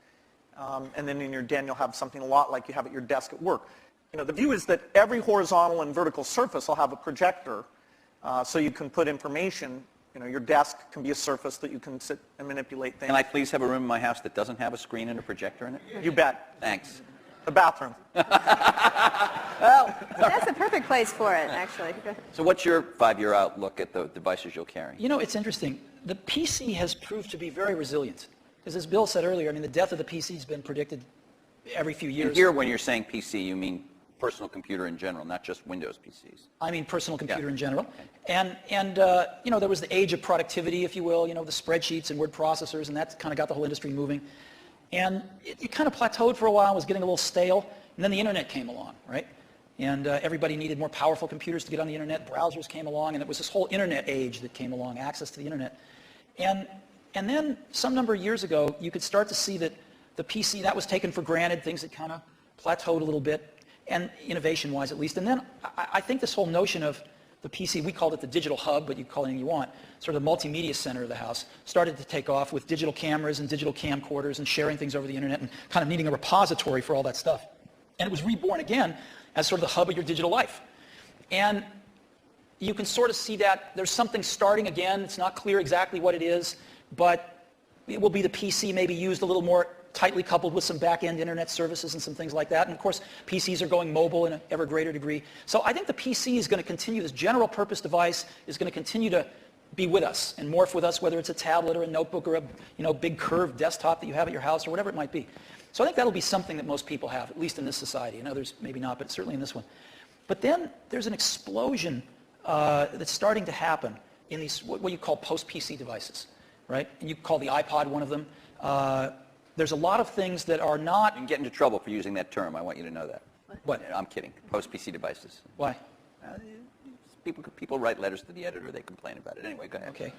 And then in your den, you'll have something a lot like you have at your desk at work. You know, the view is that every horizontal and vertical surface will have a projector, so you can put information. You know, your desk can be a surface that you can sit and manipulate things. Can I please have a room in my house that doesn't have a screen and a projector in it? You bet. Thanks. The bathroom. Well, that's the perfect place for it, actually. So what's your 5-year outlook at the devices you'll carry? You know, it's interesting. The PC has proved to be very resilient. Because as Bill said earlier, I mean, the death of the PC has been predicted every few years. And here, when you're saying PC, you mean personal computer in general, not just Windows PCs. I mean personal computer Yeah. in general. And you know, there was the age of productivity, if you will, you know, the spreadsheets and word processors, and that kind of got the whole industry moving. And it kind of plateaued for a while, was getting a little stale, and then the internet came along, right? And everybody needed more powerful computers to get on the internet. Browsers came along, and it was this whole internet age that came along, access to the internet. And then some number of years ago, you could start to see that the PC, that was taken for granted, things had kind of plateaued a little bit, and innovation-wise at least. And then I think this whole notion of the PC, we called it the digital hub, but you can call it anything you want, sort of the multimedia center of the house, started to take off with digital cameras and digital camcorders and sharing things over the internet and kind of needing a repository for all that stuff. And it was reborn again as sort of the hub of your digital life. And you can sort of see that there's something starting again. It's not clear exactly what it is, but it will be the PC maybe used a little more tightly coupled with some back-end internet services and some things like that. And of course, PCs are going mobile in an ever greater degree. So I think the PC is going to continue, this general purpose device is going to continue to be with us and morph with us, whether it's a tablet or a notebook or a big curved desktop that you have at your house or whatever it might be. So I think that'll be something that most people have, at least in this society. In others, maybe not, but certainly in this one. But then there's an explosion that's starting to happen in these, what you call post-PC devices, right? And you call the iPod one of them. There's a lot of things that are not... You can get into trouble for using that term. I want you to know that. What? I'm kidding. Post-PC devices. Why? People write letters to the editor. They complain about it. Anyway, go ahead. Okay.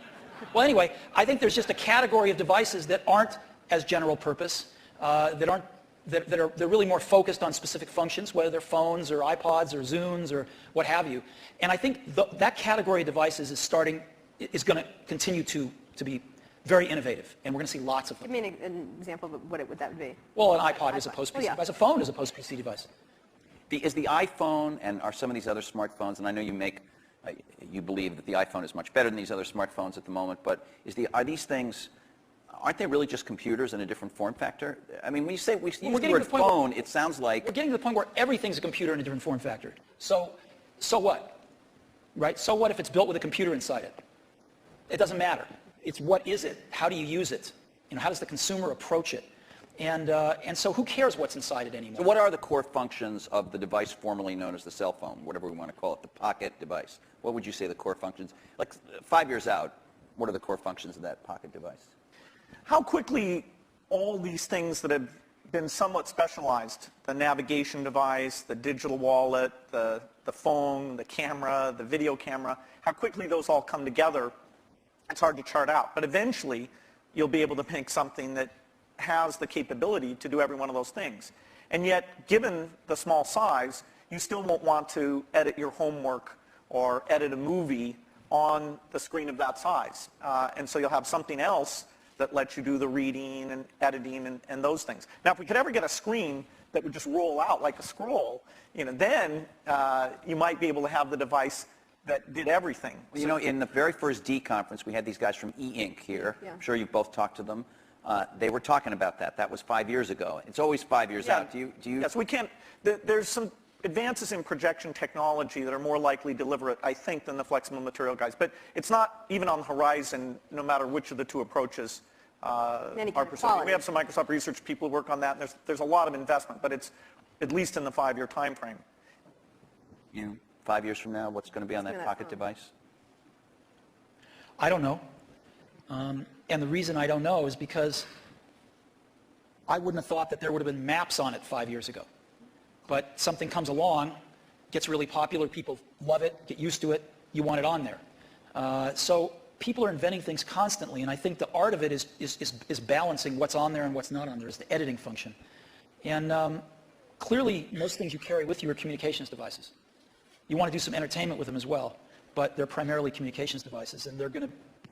Well, anyway, I think there's just a category of devices that aren't as general purpose, they're really more focused on specific functions, whether they're phones or iPods or Zunes or what have you. And I think that category of devices is going to continue to be very innovative, and we're going to see lots of them. Give me an example of what that would be. Well, an iPod is a post-PC yeah. device. A phone is a post-PC device. Is the iPhone and are some of these other smartphones, and I know you believe that the iPhone is much better than these other smartphones at the moment, but are these things, aren't they really just computers in a different form factor? I mean, when you say we use the word phone, it sounds like... We're getting to the point where everything's a computer in a different form factor. So what? right? So what if it's built with a computer inside it? It doesn't matter. It's what is it? How do you use it? How does the consumer approach it? And so who cares what's inside it anymore? So what are the core functions of the device formerly known as the cell phone, whatever we want to call it, the pocket device? What would you say the core functions, like 5 years out, what are the core functions of that pocket device? How quickly all these things that have been somewhat specialized, the navigation device, the digital wallet, the phone, the camera, the video camera, how quickly those all come together, it's hard to chart out. But eventually, you'll be able to make something that has the capability to do every one of those things. And yet, given the small size, you still won't want to edit your homework or edit a movie on the screen of that size. And so you'll have something else that lets you do the reading and editing and those things. Now, if we could ever get a screen that would just roll out like a scroll, then you might be able to have the device that did everything. Well, in the very first D conference, we had these guys from E-Ink here. Yeah. I'm sure you've both talked to them. They were talking about that. That was 5 years ago. It's always 5 years out. Do you? Yes, we can't. There's some advances in projection technology that are more likely to deliver it, I think, than the flexible material guys. But it's not even on the horizon, no matter which of the two approaches are pursued. We have some Microsoft research people who work on that, and there's a lot of investment, but it's at least in the 5-year time frame. 5 years from now, what's going to be on that pocket device? I don't know. And the reason I don't know is because I wouldn't have thought that there would have been maps on it 5 years ago. But something comes along, gets really popular, people love it, get used to it, you want it on there. So people are inventing things constantly, and I think the art of it is balancing what's on there and what's not on there, is the editing function. And clearly, most things you carry with you are communications devices. You want to do some entertainment with them as well, but they're primarily communications devices, and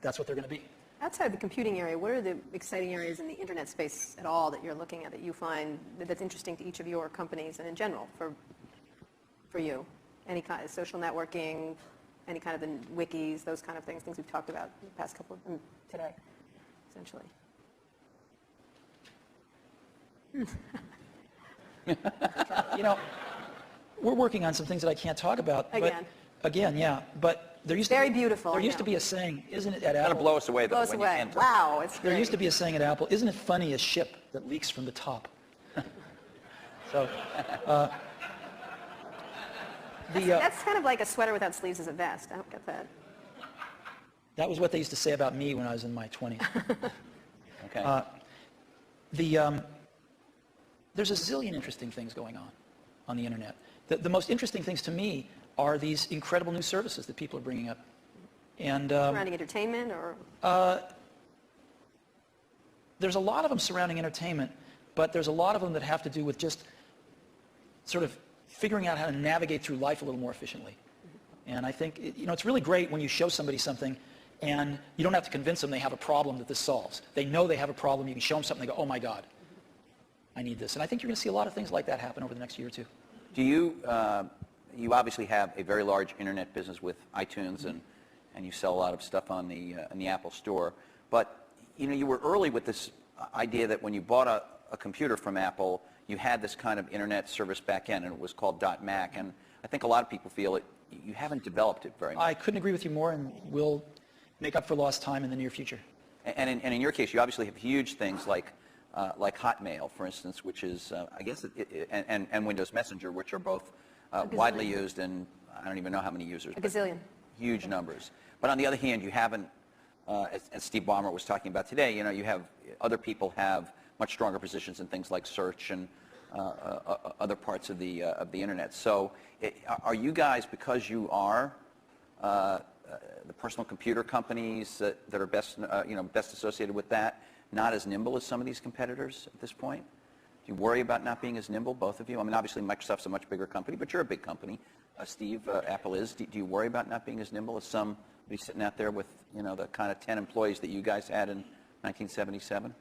that's what they're going to be. Outside the computing area, what are the exciting areas in the internet space at all that you're looking at that you find that's interesting to each of your companies and in general for you? Any kind of social networking, any kind of the wikis, those kind of things we've talked about in the past couple of today, essentially. We're working on some things that I can't talk about. Again, yeah. But there used Very beautiful. There used to be a saying, isn't it, at It's Apple? going to blow us away, though. Blow us when away. You enter. Wow, it's great. There used to be a saying at Apple, isn't it funny a ship that leaks from the top? So, That's kind of like a sweater without sleeves as a vest. I don't get that. that was what they used to say about me when I was in my 20s. Okay. There's a zillion interesting things going on the internet. The most interesting things to me are these incredible new services that people are bringing up. And Surrounding entertainment or? there's a lot of them surrounding entertainment, but there's a lot of them that have to do with just sort of figuring out how to navigate through life a little more efficiently. And I think, it's really great when you show somebody something and you don't have to convince them they have a problem that this solves. They know they have a problem. You can show them something, they go, oh my God, I need this. And I think you're going to see a lot of things like that happen over the next year or two. Do you, you obviously have a very large internet business with iTunes, and you sell a lot of stuff on the Apple Store. But, you were early with this idea that when you bought a computer from Apple, you had this kind of internet service back end, and it was called .Mac. And I think a lot of people feel you haven't developed it very much. I couldn't agree with you more, and we'll make up for lost time in the near future. And in your case, you obviously have huge things like Hotmail, for instance, which is, I guess, and Windows Messenger, which are both widely used, and I don't even know how many users. A gazillion. Huge numbers. But on the other hand, you haven't, as Steve Ballmer was talking about today, you have other people have much stronger positions in things like search and other parts of the internet. So are you guys, because you are the personal computer companies that are best associated with that, not as nimble as some of these competitors at this point? Do you worry about not being as nimble, both of you? I mean, obviously Microsoft's a much bigger company, but you're a big company. Steve, Apple is. Do you worry about not being as nimble as somebody sitting out there with, the kind of 10 employees that you guys had in 1977?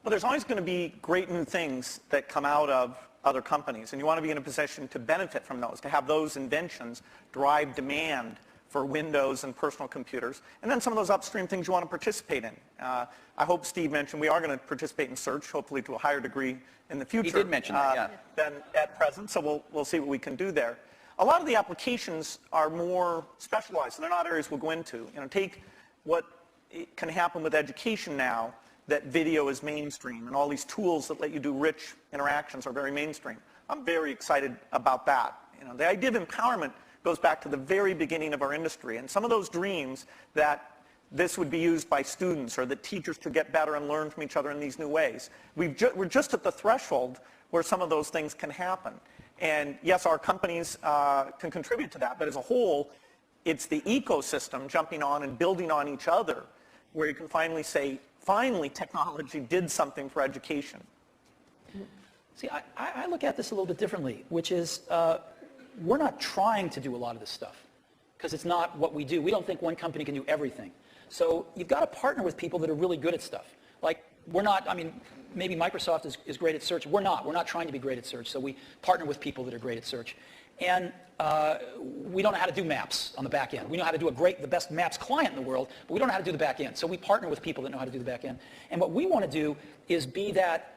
Well, there's always going to be great new things that come out of other companies, and you want to be in a position to benefit from those, to have those inventions drive demand for Windows and personal computers, and then some of those upstream things you want to participate in. I hope Steve mentioned we are going to participate in search, hopefully to a higher degree in the future. He did mention that, yeah. Than at present, so we'll see what we can do there. A lot of the applications are more specialized, and they're not areas we'll go into. Take what can happen with education now, that video is mainstream, and all these tools that let you do rich interactions are very mainstream. I'm very excited about that. The idea of empowerment goes back to the very beginning of our industry, and some of those dreams that this would be used by students or that teachers could get better and learn from each other in these new ways. We're just at the threshold where some of those things can happen. And yes, our companies can contribute to that, but as a whole, it's the ecosystem jumping on and building on each other where you can finally say, finally technology did something for education. See, I look at this a little bit differently, which is we're not trying to do a lot of this stuff because it's not what we do. We don't think one company can do everything. So you've got to partner with people that are really good at stuff. Like, we're not, I mean, maybe Microsoft is great at search. We're not. We're not trying to be great at search. So we partner with people that are great at search. And we don't know how to do maps on the back end. We know how to do the best maps client in the world, but we don't know how to do the back end. So we partner with people that know how to do the back end. And what we want to do is be that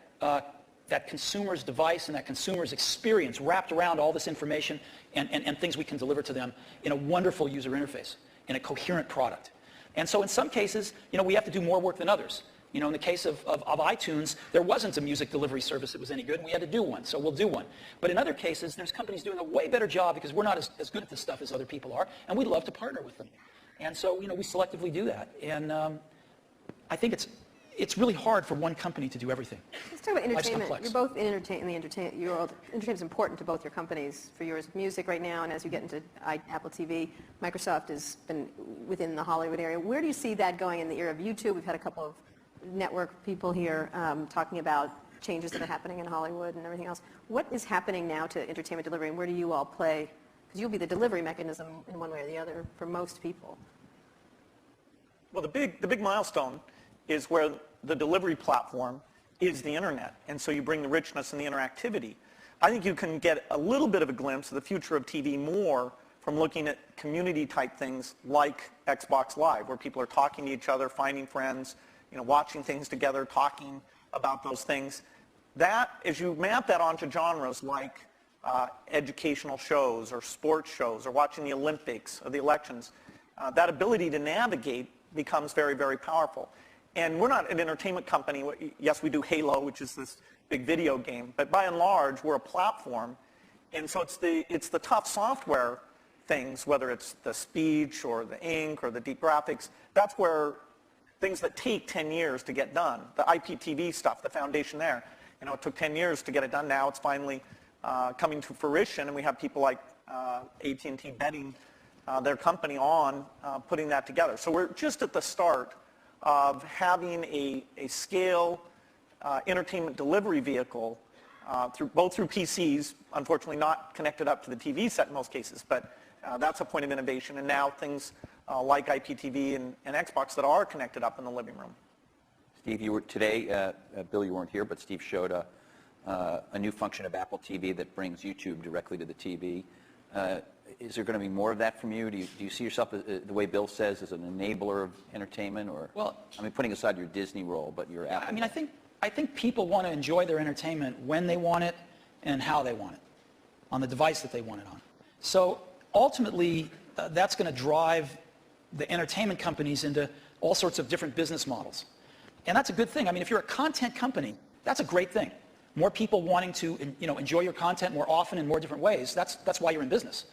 consumer's device and that consumer's experience wrapped around all this information and things we can deliver to them in a wonderful user interface, in a coherent product. And so in some cases, we have to do more work than others. In the case of iTunes, there wasn't a music delivery service that was any good, and we had to do one, so we'll do one. But in other cases, there's companies doing a way better job because we're not as good at this stuff as other people are, and we'd love to partner with them. And so, we selectively do that. And I think it's really hard for one company to do everything. Let's talk about Life's entertainment. complex. You're both in the entertainment world. Entertainment is important to both your companies. For yours, music right now, and as you get into Apple TV, Microsoft has been within the Hollywood area. Where do you see that going in the era of YouTube? We've had a couple of network people here talking about changes that are happening in Hollywood and everything else. What is happening now to entertainment delivery, and where do you all play? Because you'll be the delivery mechanism in one way or the other for most people. Well, the big milestone is where the delivery platform is the internet, and so you bring the richness and the interactivity. I think you can get a little bit of a glimpse of the future of TV more from looking at community type things like Xbox Live, where people are talking to each other, finding friends, watching things together, talking about those things. That, as you map that onto genres like educational shows or sports shows or watching the Olympics or the elections, that ability to navigate becomes very, very powerful. And we're not an entertainment company. Yes, we do Halo, which is this big video game, but by and large, we're a platform. And so it's the tough software things, whether it's the speech or the ink or the deep graphics, that's where things that take 10 years to get done. The IPTV stuff, the foundation there, it took 10 years to get it done. Now it's finally coming to fruition, and we have people like AT&T betting their company on putting that together. So we're just at the start of having a scale entertainment delivery vehicle both through PCs, unfortunately not connected up to the TV set in most cases, but that's a point of innovation, and now things like IPTV and Xbox that are connected up in the living room. Steve, you were today, Bill, you weren't here, but Steve showed a new function of Apple TV that brings YouTube directly to the TV. Is there going to be more of that from you? Do you see yourself, the way Bill says, as an enabler of entertainment? Or, well, I mean, putting aside your Disney role, but your Apple. I mean, I think people want to enjoy their entertainment when they want it and how they want it, on the device that they want it on. So ultimately, that's going to drive the entertainment companies into all sorts of different business models. And that's a good thing. I mean, if you're a content company, that's a great thing. More people wanting to enjoy your content more often in more different ways, that's why you're in business.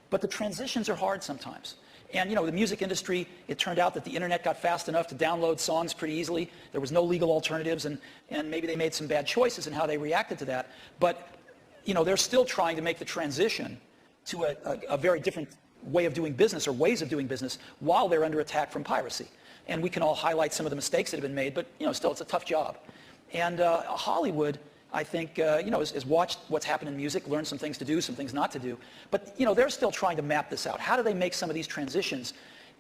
But the transitions are hard sometimes. And the music industry, it turned out that the internet got fast enough to download songs pretty easily. There was no legal alternatives, and maybe they made some bad choices in how they reacted to that. But they're still trying to make the transition to a very different way of doing business or ways of doing business while they're under attack from piracy. And we can all highlight some of the mistakes that have been made, but still it's a tough job. And Hollywood, I think, has watched what's happened in music, learned some things to do, some things not to do. But, they're still trying to map this out. How do they make some of these transitions,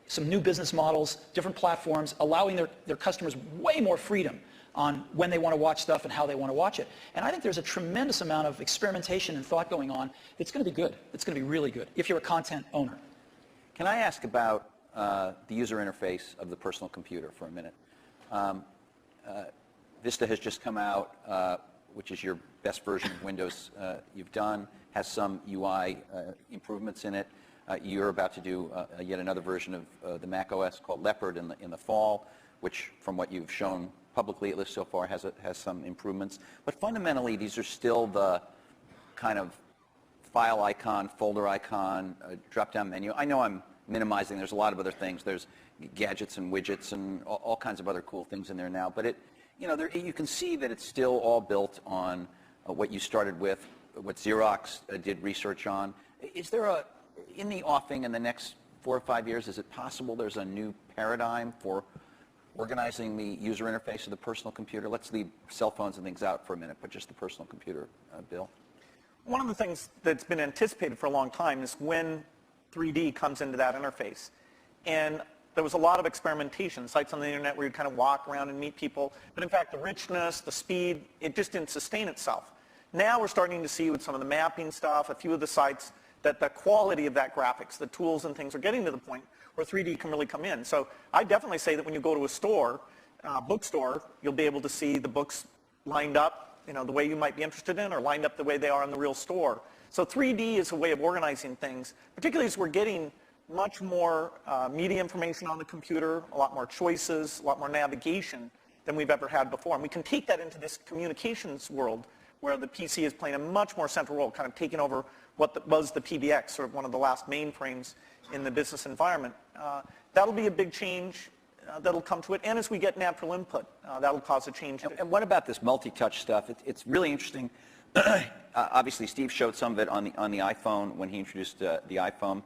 some new business models, different platforms, allowing their customers way more freedom on when they want to watch stuff and how they want to watch it. And I think there's a tremendous amount of experimentation and thought going on that's going to be good. It's going to be really good if you're a content owner. Can I ask about the user interface of the personal computer for a minute? Vista has just come out which is your best version of Windows you've done, has some UI improvements in it. You're about to do yet another version of the Mac OS called Leopard in the fall, which, from what you've shown publicly, at least so far, has some improvements. But fundamentally, these are still the kind of file icon, folder icon, drop-down menu. I know I'm minimizing. There's a lot of other things. There's gadgets and widgets and all kinds of other cool things in there now. But you can see that it's still all built on what you started with, what Xerox did research on. Is there in the offing in the next 4 or 5 years, is it possible there's a new paradigm for organizing the user interface of the personal computer? Let's leave cell phones and things out for a minute, but just the personal computer, Bill. One of the things that's been anticipated for a long time is when 3D comes into that interface. And there was a lot of experimentation, sites on the internet where you'd kind of walk around and meet people. But in fact, the richness, the speed, it just didn't sustain itself. Now we're starting to see with some of the mapping stuff, a few of the sites, that the quality of that graphics, the tools and things are getting to the point where 3D can really come in. So I definitely say that when you go to a store, bookstore, you'll be able to see the books lined up, the way you might be interested in, or lined up the way they are in the real store. So 3D is a way of organizing things, particularly as we're getting much more media information on the computer, a lot more choices, a lot more navigation than we've ever had before. And we can take that into this communications world where the PC is playing a much more central role, kind of taking over what was the PBX, sort of one of the last mainframes in the business environment. That'll be a big change that'll come to it. And as we get natural input, that'll cause a change. And what about this multi-touch stuff? It's really interesting. Obviously, Steve showed some of it on the iPhone when he introduced the iPhone.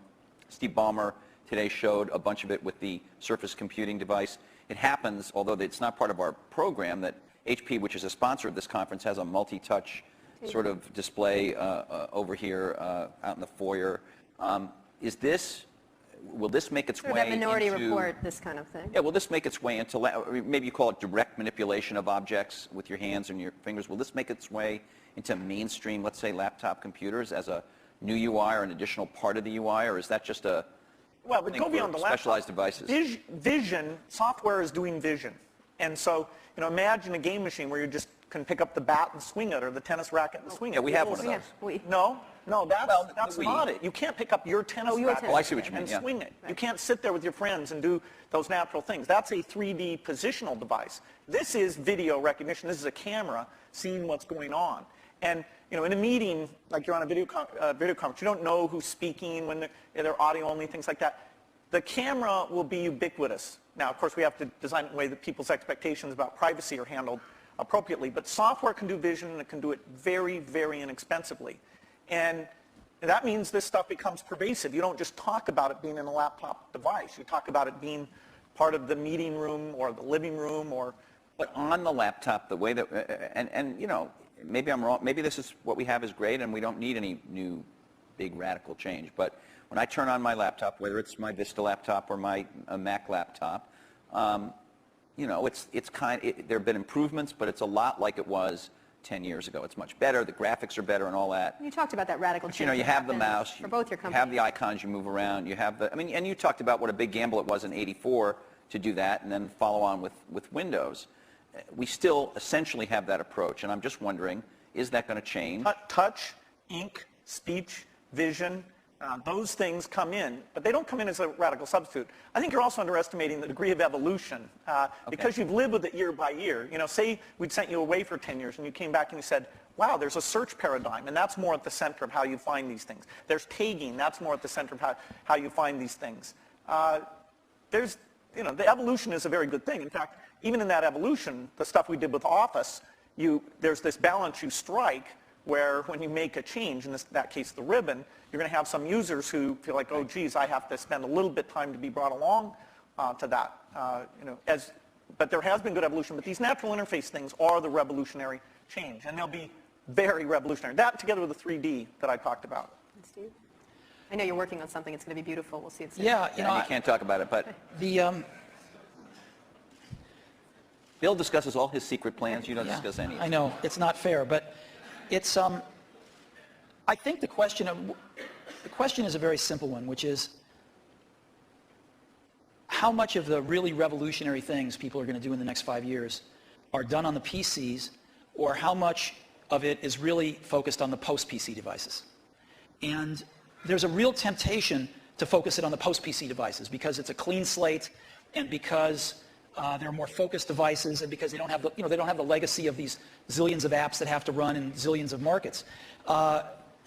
Steve Ballmer today showed a bunch of it with the Surface computing device. It happens, although it's not part of our program, that HP, which is a sponsor of this conference, has a multi-touch sort of display over here out in the foyer. Will this make its Sort way of that Minority into... Report, this kind of thing. Yeah, will this make its way into, maybe you call it direct manipulation of objects with your hands and your fingers. Will this make its way into mainstream, let's say, laptop computers as a new UI or an additional part of the UI, or is that just a Well, but go beyond the laptop. specialized devices? Vision, software is doing vision. And so, imagine a game machine where you just can pick up the bat and swing it, or the tennis racket and swing it. Yeah, we have one of Yeah, those. No, that's we- not it. You can't pick up your tennis your racket tennis Oh, I see what you mean, and yeah. swing it. You can't sit there with your friends and do those natural things. That's a 3D positional device. This is video recognition. This is a camera seeing what's going on. And in a meeting, like you're on a video conference, you don't know who's speaking when they're audio only, things like that. The camera will be ubiquitous. Now, of course, we have to design it in a way that people's expectations about privacy are handled appropriately. But software can do vision, and it can do it very, very inexpensively. And that means this stuff becomes pervasive. You don't just talk about it being in a laptop device. You talk about it being part of the meeting room or the living room or... But on the laptop, the way that, and maybe I'm wrong, maybe this is what we have is great and we don't need any new big radical change. But when I turn on my laptop, whether it's my Vista laptop or my Mac laptop, there have been improvements, but it's a lot like it was 10 years ago. It's much better. The graphics are better and all that. You talked about that radical change. You have the mouse. For both your You companies. have the icons. You move around. You have and you talked about what a big gamble it was in '84 to do that, and then follow on with Windows. We still essentially have that approach, and I'm just wondering, is that going to change? Touch, ink, speech, vision, those things come in, but they don't come in as a radical substitute. I think you're also underestimating the degree of evolution because you've lived with it year by year. Say we'd sent you away for 10 years and you came back and you said, wow, there's a search paradigm, and that's more at the center of how you find these things. There's tagging, that's more at the center of how you find these things. The evolution is a very good thing. In fact, even in that evolution, the stuff we did with Office, there's this balance you strike where when you make a change, in that case the ribbon, you're going to have some users who feel like, oh, geez, I have to spend a little bit of time to be brought along to that. But there has been good evolution, but these natural interface things are the revolutionary change, and they'll be very revolutionary. That together with the 3D that I talked about. Steve? I know you're working on something. It's going to be beautiful. We'll see it soon. Yeah, You can't talk about it, but Bill discusses all his secret plans. You don't discuss any. I know, it's not fair, but it's, I think the question is a very simple one, which is how much of the really revolutionary things people are going to do in the next 5 years are done on the PCs, or how much of it is really focused on the post-PC devices. And there's a real temptation to focus it on the post-PC devices because it's a clean slate and because they're more focused devices and because they don't have the, they don't have the legacy of these zillions of apps that have to run in zillions of markets.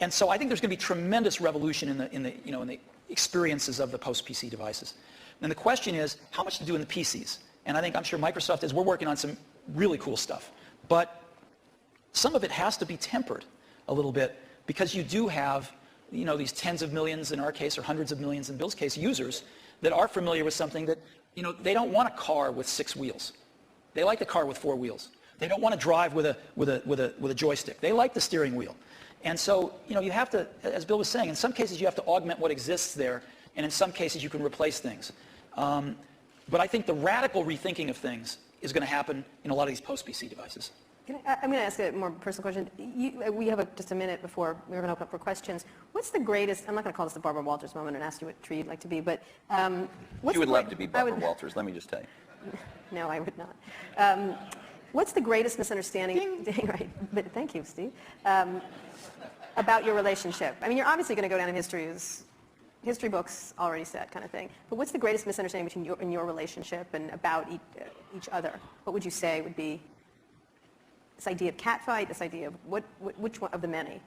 And so I think there's going to be tremendous revolution in the experiences of the post-PC devices. And the question is, how much to do in the PCs? And I'm sure Microsoft is. We're working on some really cool stuff. But some of it has to be tempered a little bit because you do have, these tens of millions in our case or hundreds of millions in Bill's case users that are familiar with something that, they don't want a car with 6 wheels. They like the car with 4 wheels. They don't want to drive with a joystick. They like the steering wheel. And so, you have to, as Bill was saying, in some cases you have to augment what exists there, and in some cases you can replace things. But I think the radical rethinking of things is going to happen in a lot of these post-PC devices. I'm going to ask a more personal question. We have just a minute before we're going to open up for questions. What's the greatest, I'm not going to call this the Barbara Walters moment and ask you what tree you'd like to be, but what's You would the love to be Barbara Walters, let me just tell you. No, I would not. What's the greatest misunderstanding, right, but thank you, Steve, about your relationship? I mean, you're obviously going to go down in history as history books already said kind of thing, but what's the greatest misunderstanding between you and your relationship and about each other? What would you say would be this idea of catfight, this idea of which one of the many?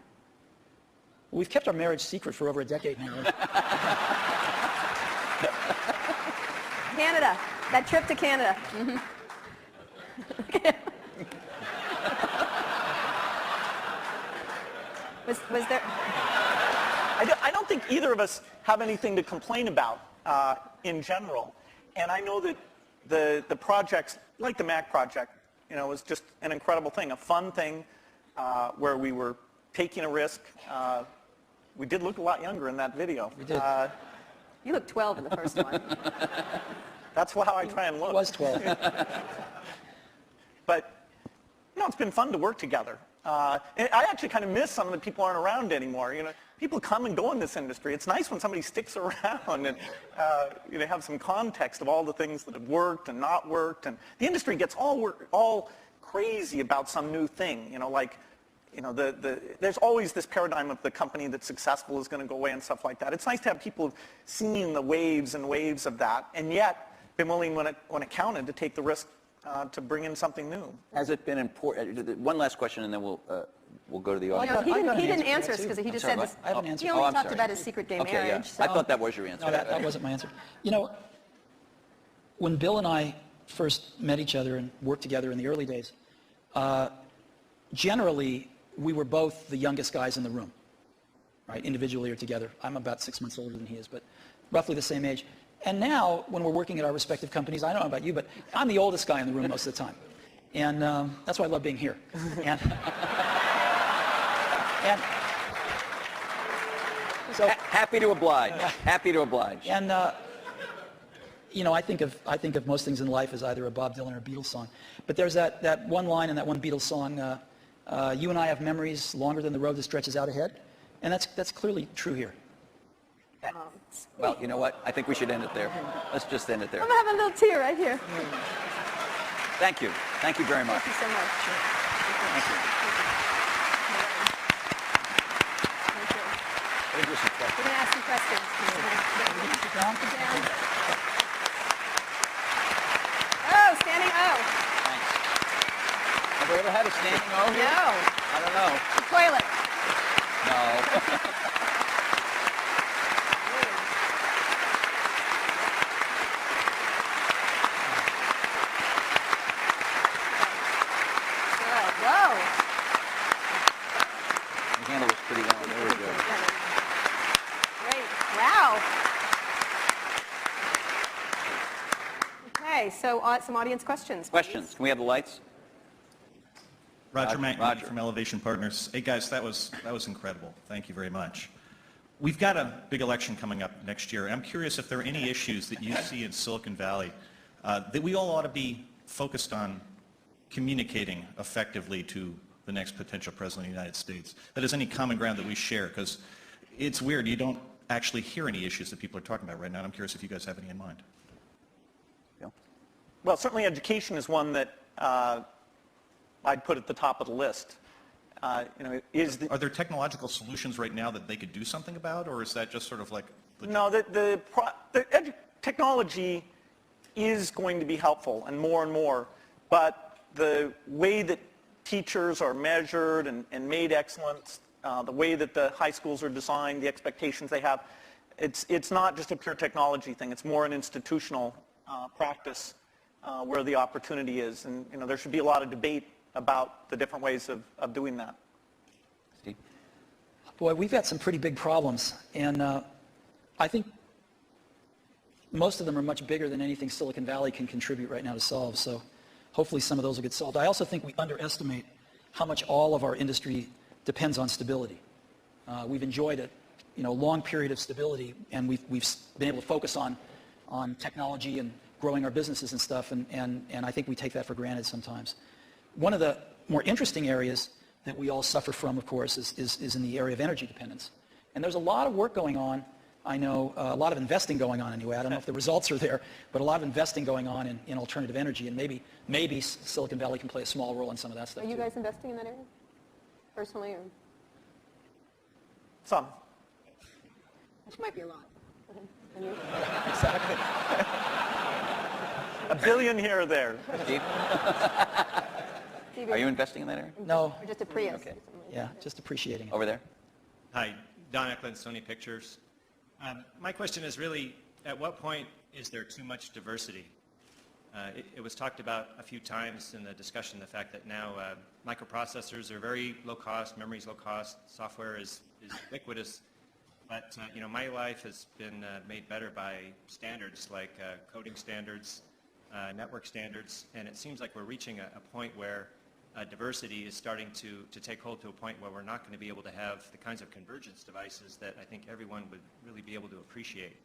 We've kept our marriage secret for over a decade now. Canada, that trip to Canada. Mm-hmm. was there? I don't think either of us have anything to complain about in general. And I know that the projects, like the Mac project, was just an incredible thing, a fun thing where we were taking a risk. We did look a lot younger in that video. We did. You looked 12 in the first one. That's how I try and look. It was 12. But, it's been fun to work together. And I actually kind of miss some of the people aren't around anymore. People come and go in this industry. It's nice when somebody sticks around and have some context of all the things that have worked and not worked. And the industry gets all crazy about some new thing. There's always this paradigm of the company that's successful is going to go away and stuff like that. It's nice to have people who've seen the waves and waves of that, and yet been willing, when it counted, to take the risk to bring in something new. Has it been important? One last question, and then we'll go to the Well, audience. no, he didn't answer us because he just said this. I have an answer. He only I'm talked sorry. about his secret gay Okay, marriage. yeah. I So. thought that was your answer. No, that wasn't my answer. When Bill and I first met each other and worked together in the early days, generally we were both the youngest guys in the room, right, individually or together. I'm about 6 months older than he is, but roughly the same age. And now, when we're working at our respective companies, I don't know about you, but I'm the oldest guy in the room most of the time. And that's why I love being here. And so, happy to oblige. Happy to oblige. and I think of most things in life as either a Bob Dylan or a Beatles song. But there's that one line in that one Beatles song, you and I have memories longer than the road that stretches out ahead. And that's clearly true here. Well, you know what? I think we should end it there. Let's just end it there. I'm going to have a little tear right here. Thank you. Thank you very much. Thank you so much. Thank you. I think we should check. We're going to ask some questions. Sit down. Oh, standing O. Thanks. Have we ever had a standing O here? No. I don't know. Toilet. No. Whoa. You handled this pretty well. There we go. Great. Wow. Okay, so some audience questions. please. Questions? Can we have the lights? Roger Roger. McNamee from Elevation Partners. Hey guys, that was incredible. Thank you very much. We've got a big election coming up next year. I'm curious if there are any issues that you see in Silicon Valley that we all ought to be focused on communicating effectively to the next potential president of the United States. That is any common ground that we share, because it's weird. You don't actually hear any issues that people are talking about right now. I'm curious if you guys have any in mind. Well, certainly education is one that I'd put at the top of the list. Are there technological solutions right now that they could do something about, or is that just sort of like? No, technology is going to be helpful and more, but the way that teachers are measured and made excellent, the way that the high schools are designed, the expectations they have, it's not just a pure technology thing. It's more an institutional practice where the opportunity is. And there should be a lot of debate about the different ways of doing that. Steve? Boy, we've got some pretty big problems, and I think most of them are much bigger than anything Silicon Valley can contribute right now to solve, so hopefully some of those will get solved. I also think we underestimate how much all of our industry depends on stability. We've enjoyed a long period of stability, and we've been able to focus on technology and growing our businesses and stuff, and I think we take that for granted sometimes. One of the more interesting areas that we all suffer from, of course, is in the area of energy dependence. And there's a lot of work going on. I know a lot of investing going on anyway. I don't know if the results are there, but a lot of investing going on in alternative energy, and maybe Silicon Valley can play a small role in some of that stuff. Are you too. guys investing in that area, personally, or? Some. Which might be a lot. And you? Exactly. $1 billion here or there. Steve? Steve, Are you investing in that area? No. Or just a Prius? Okay. or something like Yeah, that? just appreciating it. Over there? Hi, Don Eklund, Sony Pictures. My question is really, at what point is there too much diversity? It was talked about a few times in the discussion, the fact that now microprocessors are very low cost, memory is low cost, software is ubiquitous. But my life has been made better by standards like coding standards, network standards, and it seems like we're reaching a point where diversity is starting to take hold to a point where we're not going to be able to have the kinds of convergence devices that I think everyone would really be able to appreciate.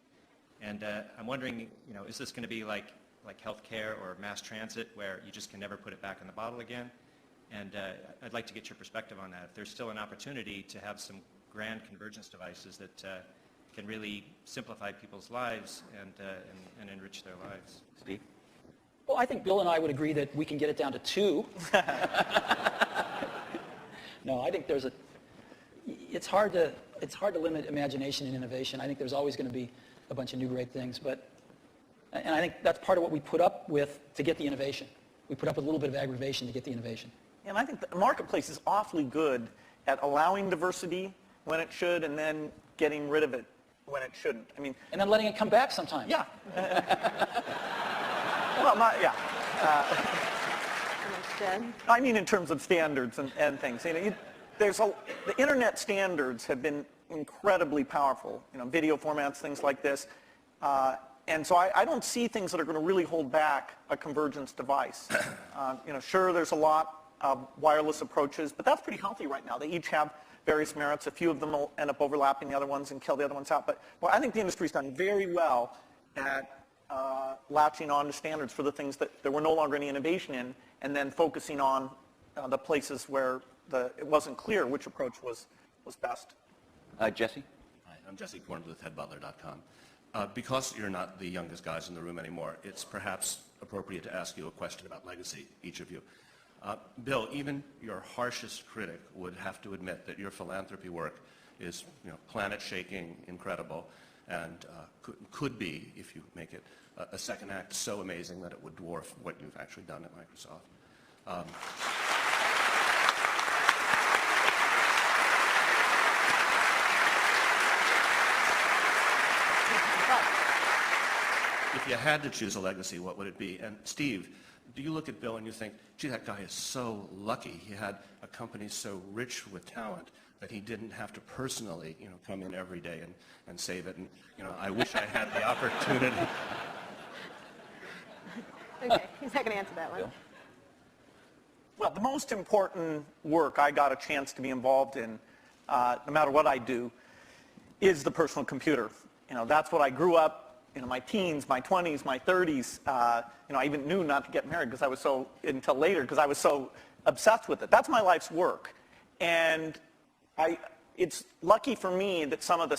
And I'm wondering, is this going to be like healthcare or mass transit where you just can never put it back in the bottle again? And I'd like to get your perspective on that. If there's still an opportunity to have some grand convergence devices that can really simplify people's lives and enrich their lives. Steve? Well, I think Bill and I would agree that we can get it down to 2. No, I think it's hard to limit imagination and innovation. I think there's always going to be a bunch of new great things, and I think that's part of what we put up with to get the innovation. We put up with a little bit of aggravation to get the innovation. And I think the marketplace is awfully good at allowing diversity when it should and then getting rid of it when it shouldn't. I mean, And then letting it come back sometimes. yeah. Well, yeah. Jen? I mean in terms of standards and things. The internet standards have been incredibly powerful. Video formats, things like this. And so I don't see things that are going to really hold back a convergence device. Sure, there's a lot of wireless approaches, but that's pretty healthy right now. They each have various merits. A few of them will end up overlapping the other ones and kill the other ones out. But I think the industry's done very well at latching on to standards for the things that there were no longer any innovation in, and then focusing on the places where it wasn't clear which approach was best. Jesse? Hi, I'm Jesse Kornbluth with headbutler.com. Because you're not the youngest guys in the room anymore, it's perhaps appropriate to ask you a question about legacy, each of you. Bill, even your harshest critic would have to admit that your philanthropy work is planet-shaking, incredible, and could be, if you make it, a second act so amazing that it would dwarf what you've actually done at Microsoft. If you had to choose a legacy, what would it be? And Steve, do you look at Bill and you think, gee, that guy is so lucky. He had a company so rich with talent that he didn't have to personally, come in every day and save it. And, I wish I had the opportunity. Okay, he's not going to answer that one. Bill? Well, the most important work I got a chance to be involved in, no matter what I do, is the personal computer. That's what I grew up, my teens, my 20s, my 30s. I even knew not to get married until later because I was so obsessed with it. That's my life's work. And it's lucky for me that some of the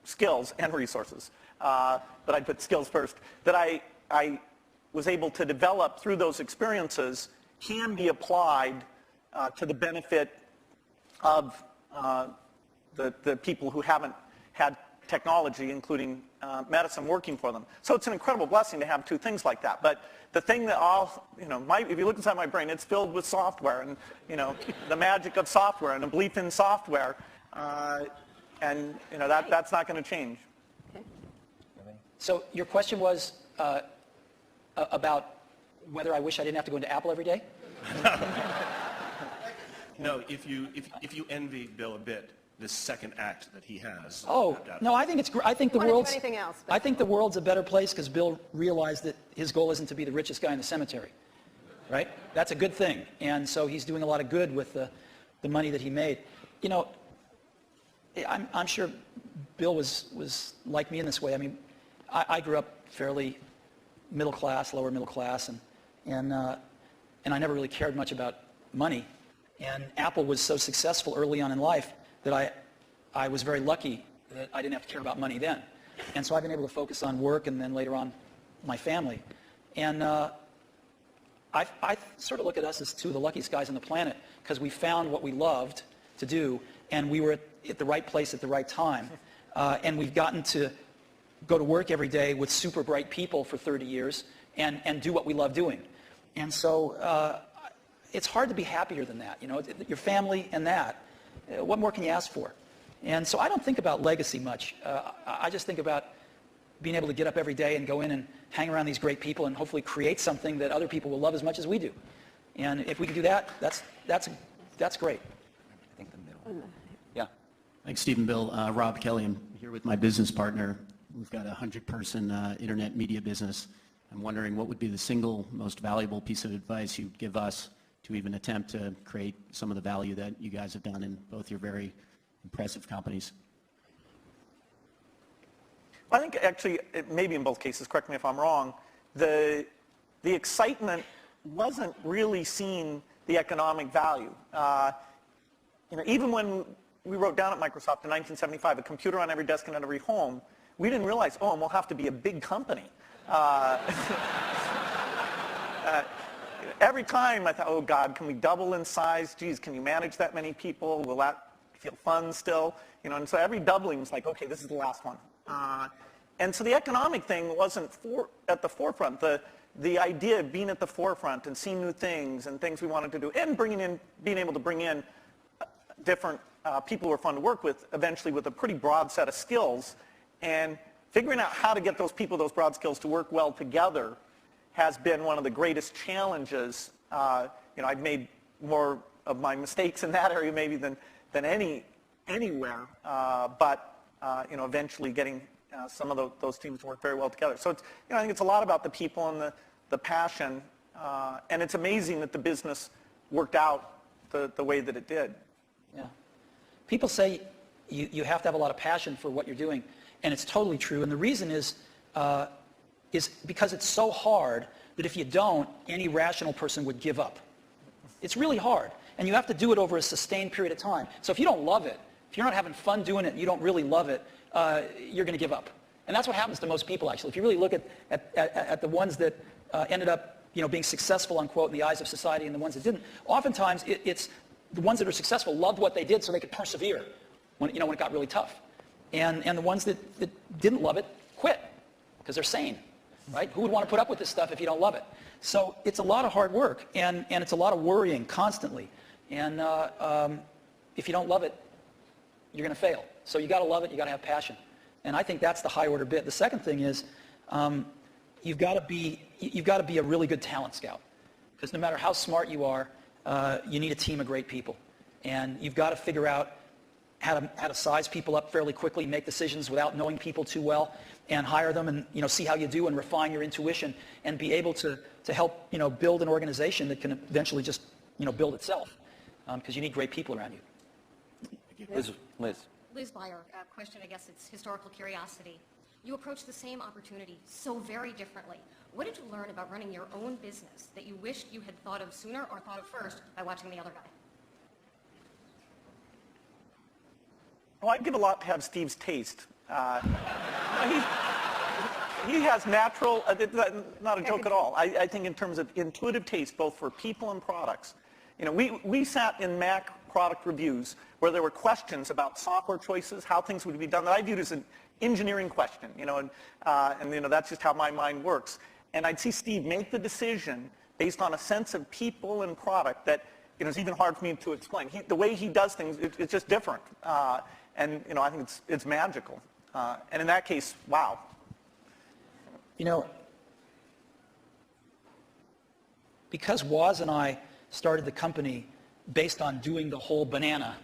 skills and resources, but I'd put skills first, that I was able to develop through those experiences can be applied to the benefit of the people who haven't had technology, including medicine, working for them. So it's an incredible blessing to have two things like that. But the thing that if you look inside my brain, it's filled with software and, the magic of software and a belief in software. And, that's not going to change. So your question was about whether I wish I didn't have to go into Apple every day? No, if you envy Bill a bit, this second act that he has. Oh, no, I think it's I think the I don't world's do anything else, but- I think the world's a better place because Bill realized that his goal isn't to be the richest guy in the cemetery. Right? That's a good thing. And so he's doing a lot of good with the money that he made. I'm sure Bill was like me in this way. I mean, I grew up fairly middle class, lower middle class, and I never really cared much about money. And Apple was so successful early on in life that I was very lucky that I didn't have to care about money then. And so I've been able to focus on work and then later on my family. And I sort of look at us as two of the luckiest guys on the planet because we found what we loved to do and we were at the right place at the right time. And we've gotten to go to work every day with super bright people for 30 years and do what we love doing. And so it's hard to be happier than that. Your family and that. What more can you ask for? And so I don't think about legacy much. I just think about being able to get up every day and go in and hang around these great people and hopefully create something that other people will love as much as we do. And if we can do that, that's great. I think the middle. Yeah. Thanks, Stephen. Bill. Rob Kelly. I'm here with my business partner. We've got a 100-person internet media business. I'm wondering what would be the single most valuable piece of advice you'd give us to even attempt to create some of the value that you guys have done in both your very impressive companies. I think actually, maybe in both cases, correct me if I'm wrong, the excitement wasn't really seeing the economic value. Even when we wrote down at Microsoft in 1975, a computer on every desk and in every home, we didn't realize, and we'll have to be a big company. Every time I thought, oh God, can we double in size? Geez, can you manage that many people? Will that feel fun still? And so every doubling was like, okay, this is the last one. And so the economic thing wasn't at the forefront. The idea of being at the forefront and seeing new things and things we wanted to do and being able to bring in different people who are fun to work with, eventually with a pretty broad set of skills, and figuring out how to get those people, those broad skills to work well together has been one of the greatest challenges. I've made more of my mistakes in that area maybe than anywhere, but eventually getting some of those teams to work very well together. So it's, I think it's a lot about the people and the passion, and it's amazing that the business worked out the way that it did. Yeah. People say you have to have a lot of passion for what you're doing, and it's totally true. And the reason is because it's so hard that if you don't, any rational person would give up. It's really hard, and you have to do it over a sustained period of time. So if you don't love it, if you're not having fun doing it and you don't really love it, you're going to give up. And that's what happens to most people, actually. If you really look at the ones that ended up being successful, unquote, in the eyes of society and the ones that didn't, oftentimes it's the ones that are successful loved what they did so they could persevere when it got really tough. And the ones that didn't love it quit because they're sane, right? Who would want to put up with this stuff if you don't love it? So it's a lot of hard work, and it's a lot of worrying constantly. And if you don't love it, you're going to fail. So you got to love it. You got to have passion. And I think that's the high order bit. The second thing is you've got to be a really good talent scout, because no matter how smart you are, you need a team of great people, and you've got to figure out how to size people up fairly quickly, make decisions without knowing people too well, and hire them, and see how you do, and refine your intuition, and be able to help build an organization that can eventually just build itself, because you need great people around you. Liz. Liz Beyer, question, I guess it's historical curiosity. You approached the same opportunity so very differently. What did you learn about running your own business that you wished you had thought of sooner or thought of first by watching the other guy? Well, I'd give a lot to have Steve's taste. He has natural, not a joke at all. I think in terms of intuitive taste, both for people and products. We sat in Mac product reviews where there were questions about software choices, how things would be done, that I viewed as an engineering question, and that's just how my mind works. And I'd see Steve make the decision based on a sense of people and product that it's even hard for me to explain. The way he does things, it's just different. And I think it's magical. And in that case, wow. Because Woz and I started the company based on doing the whole banana,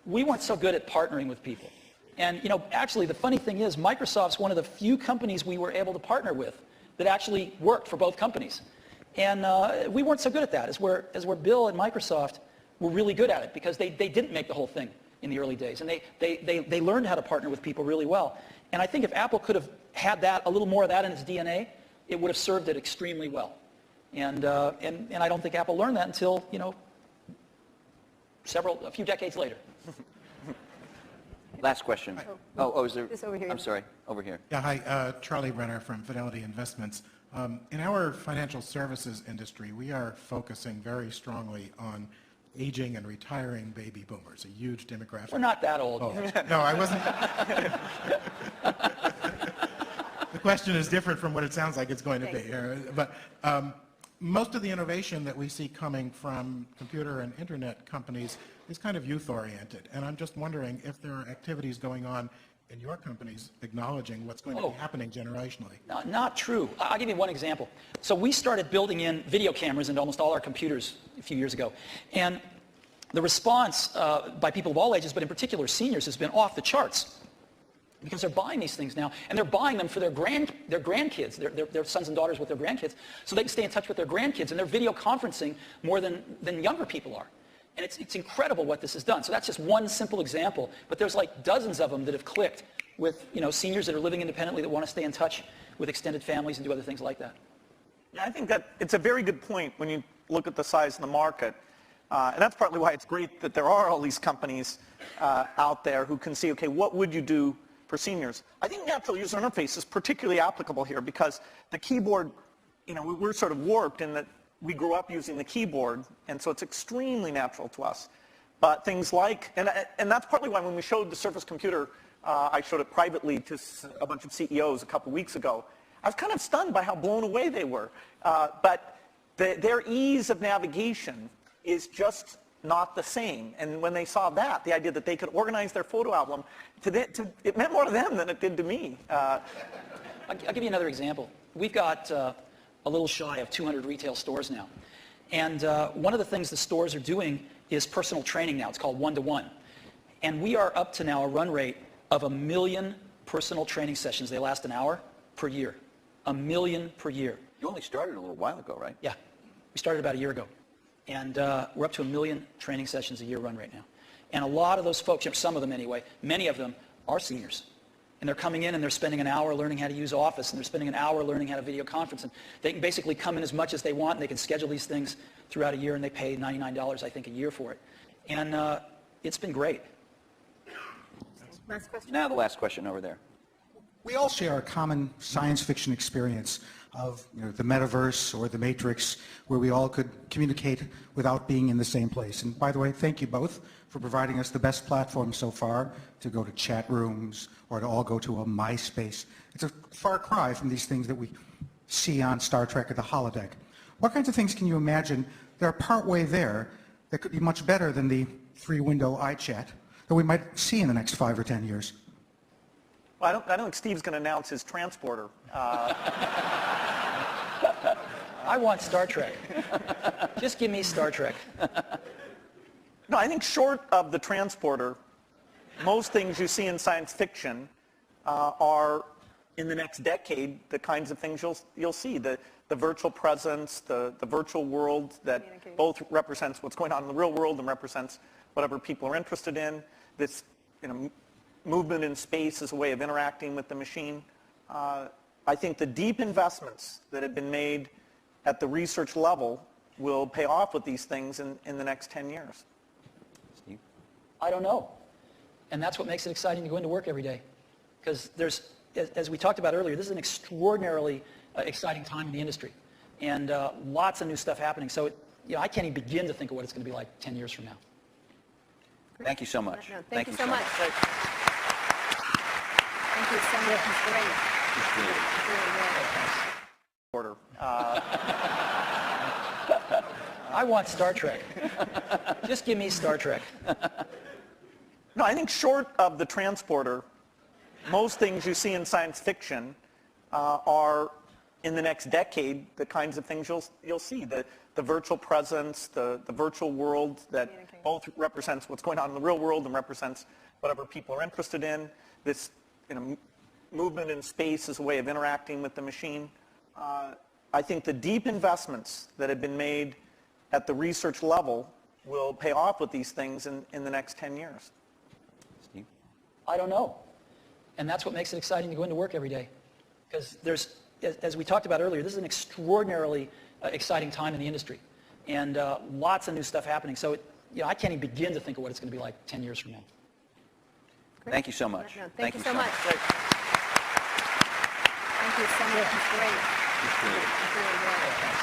we weren't so good at partnering with people. And, actually, the funny thing is, Microsoft's one of the few companies we were able to partner with that actually worked for both companies. And we weren't so good at that, as where Bill and Microsoft were really good at it, because they didn't make the whole thing in the early days. And they learned how to partner with people really well. And I think if Apple could have had a little more of that in its DNA, it would have served it extremely well. And I don't think Apple learned that until, a few decades later. Last question. Is there? This over here. I'm sorry, over here. Yeah, hi, Charlie Brenner from Fidelity Investments. In our financial services industry, we are focusing very strongly on aging and retiring baby boomers, a huge demographic. We're not that old. No, I wasn't. The question is different from what it sounds like it's going to be. But most of the innovation that we see coming from computer and internet companies is kind of youth-oriented. And I'm just wondering if there are activities going on in your companies acknowledging what's going to be happening generationally. Not true. I'll give you one example. So we started building in video cameras into almost all our computers a few years ago. And the response by people of all ages, but in particular seniors, has been off the charts. Because they're buying these things now, and they're buying them for their grandkids, their sons and daughters with their grandkids, so they can stay in touch with their grandkids, and they're video conferencing more than younger people are. And it's incredible what this has done. So that's just one simple example, but there's like dozens of them that have clicked with seniors that are living independently that want to stay in touch with extended families and do other things like that. Yeah, I think that it's a very good point when you look at the size of the market. And that's partly why it's great that there are all these companies out there who can see, okay, what would you do for seniors? I think natural user interface is particularly applicable here because the keyboard, we're sort of warped in that we grew up using the keyboard, and so it's extremely natural to us. But things like, and that's partly why when we showed the Surface computer, I showed it privately to a bunch of CEOs a couple weeks ago, I was kind of stunned by how blown away they were. But their ease of navigation is just not the same. And when they saw that, the idea that they could organize their photo album, it meant more to them than it did to me. I'll give you another example. We've got a little shy of 200 retail stores now. And one of the things the stores are doing is personal training now. It's called one-to-one. And we are up to now a run rate of 1 million personal training sessions. They last an hour per year. 1 million per year. You only started a little while ago, right? Yeah. We started about a year ago. And we're up to 1 million training sessions a year run right now. And a lot of those folks, some of them anyway, many of them are seniors. And they're coming in and they're spending an hour learning how to use Office, and they're spending an hour learning how to video conference. And they can basically come in as much as they want, and they can schedule these things throughout a year, and they pay $99, I think, a year for it. And it's been great. Last question. Now the last question over there. We all share a common science fiction experience of the metaverse or the Matrix, where we all could communicate without being in the same place. And by the way, thank you both for providing us the best platform so far to go to chat rooms or to all go to a MySpace. It's a far cry from these things that we see on Star Trek or the holodeck. What kinds of things can you imagine that are partway there that could be much better than the 3-window iChat that we might see in the next 5 or 10 years? Well, I don't think Steve's going to announce his transporter. I want Star Trek. Just give me Star Trek. No, I think short of the transporter, most things you see in science fiction are, in the next decade, the kinds of things you'll see. The virtual presence, the virtual world that both represents what's going on in the real world and represents whatever people are interested in. This movement in space as a way of interacting with the machine. I think the deep investments that have been made at the research level will pay off with these things in the next 10 years. Steve? I don't know. And that's what makes it exciting to go into work every day. Because there's, as we talked about earlier, this is an extraordinarily exciting time in the industry. And lots of new stuff happening. So I can't even begin to think of what it's going to be like 10 years from now. Thank you so much. No, thank you so much. Thank you so much. It's great. It's really- It's really good. Order. I want Star Trek. Just give me Star Trek. No, I think short of the transporter, most things you see in science fiction are, in the next decade, the kinds of things you'll see. The virtual presence, the virtual world that both represents what's going on in the real world and represents whatever people are interested in. This movement in space is a way of interacting with the machine. I think the deep investments that have been made at the research level will pay off with these things in the next 10 years. Steve? I don't know. And that's what makes it exciting to go into work every day. Because there's, as we talked about earlier, this is an extraordinarily exciting time in the industry. And lots of new stuff happening. So, I can't even begin to think of what it's going to be like 10 years from now. Thank you so much. No, thank you so much. Thank you so much. It's great. It's really- It's really good.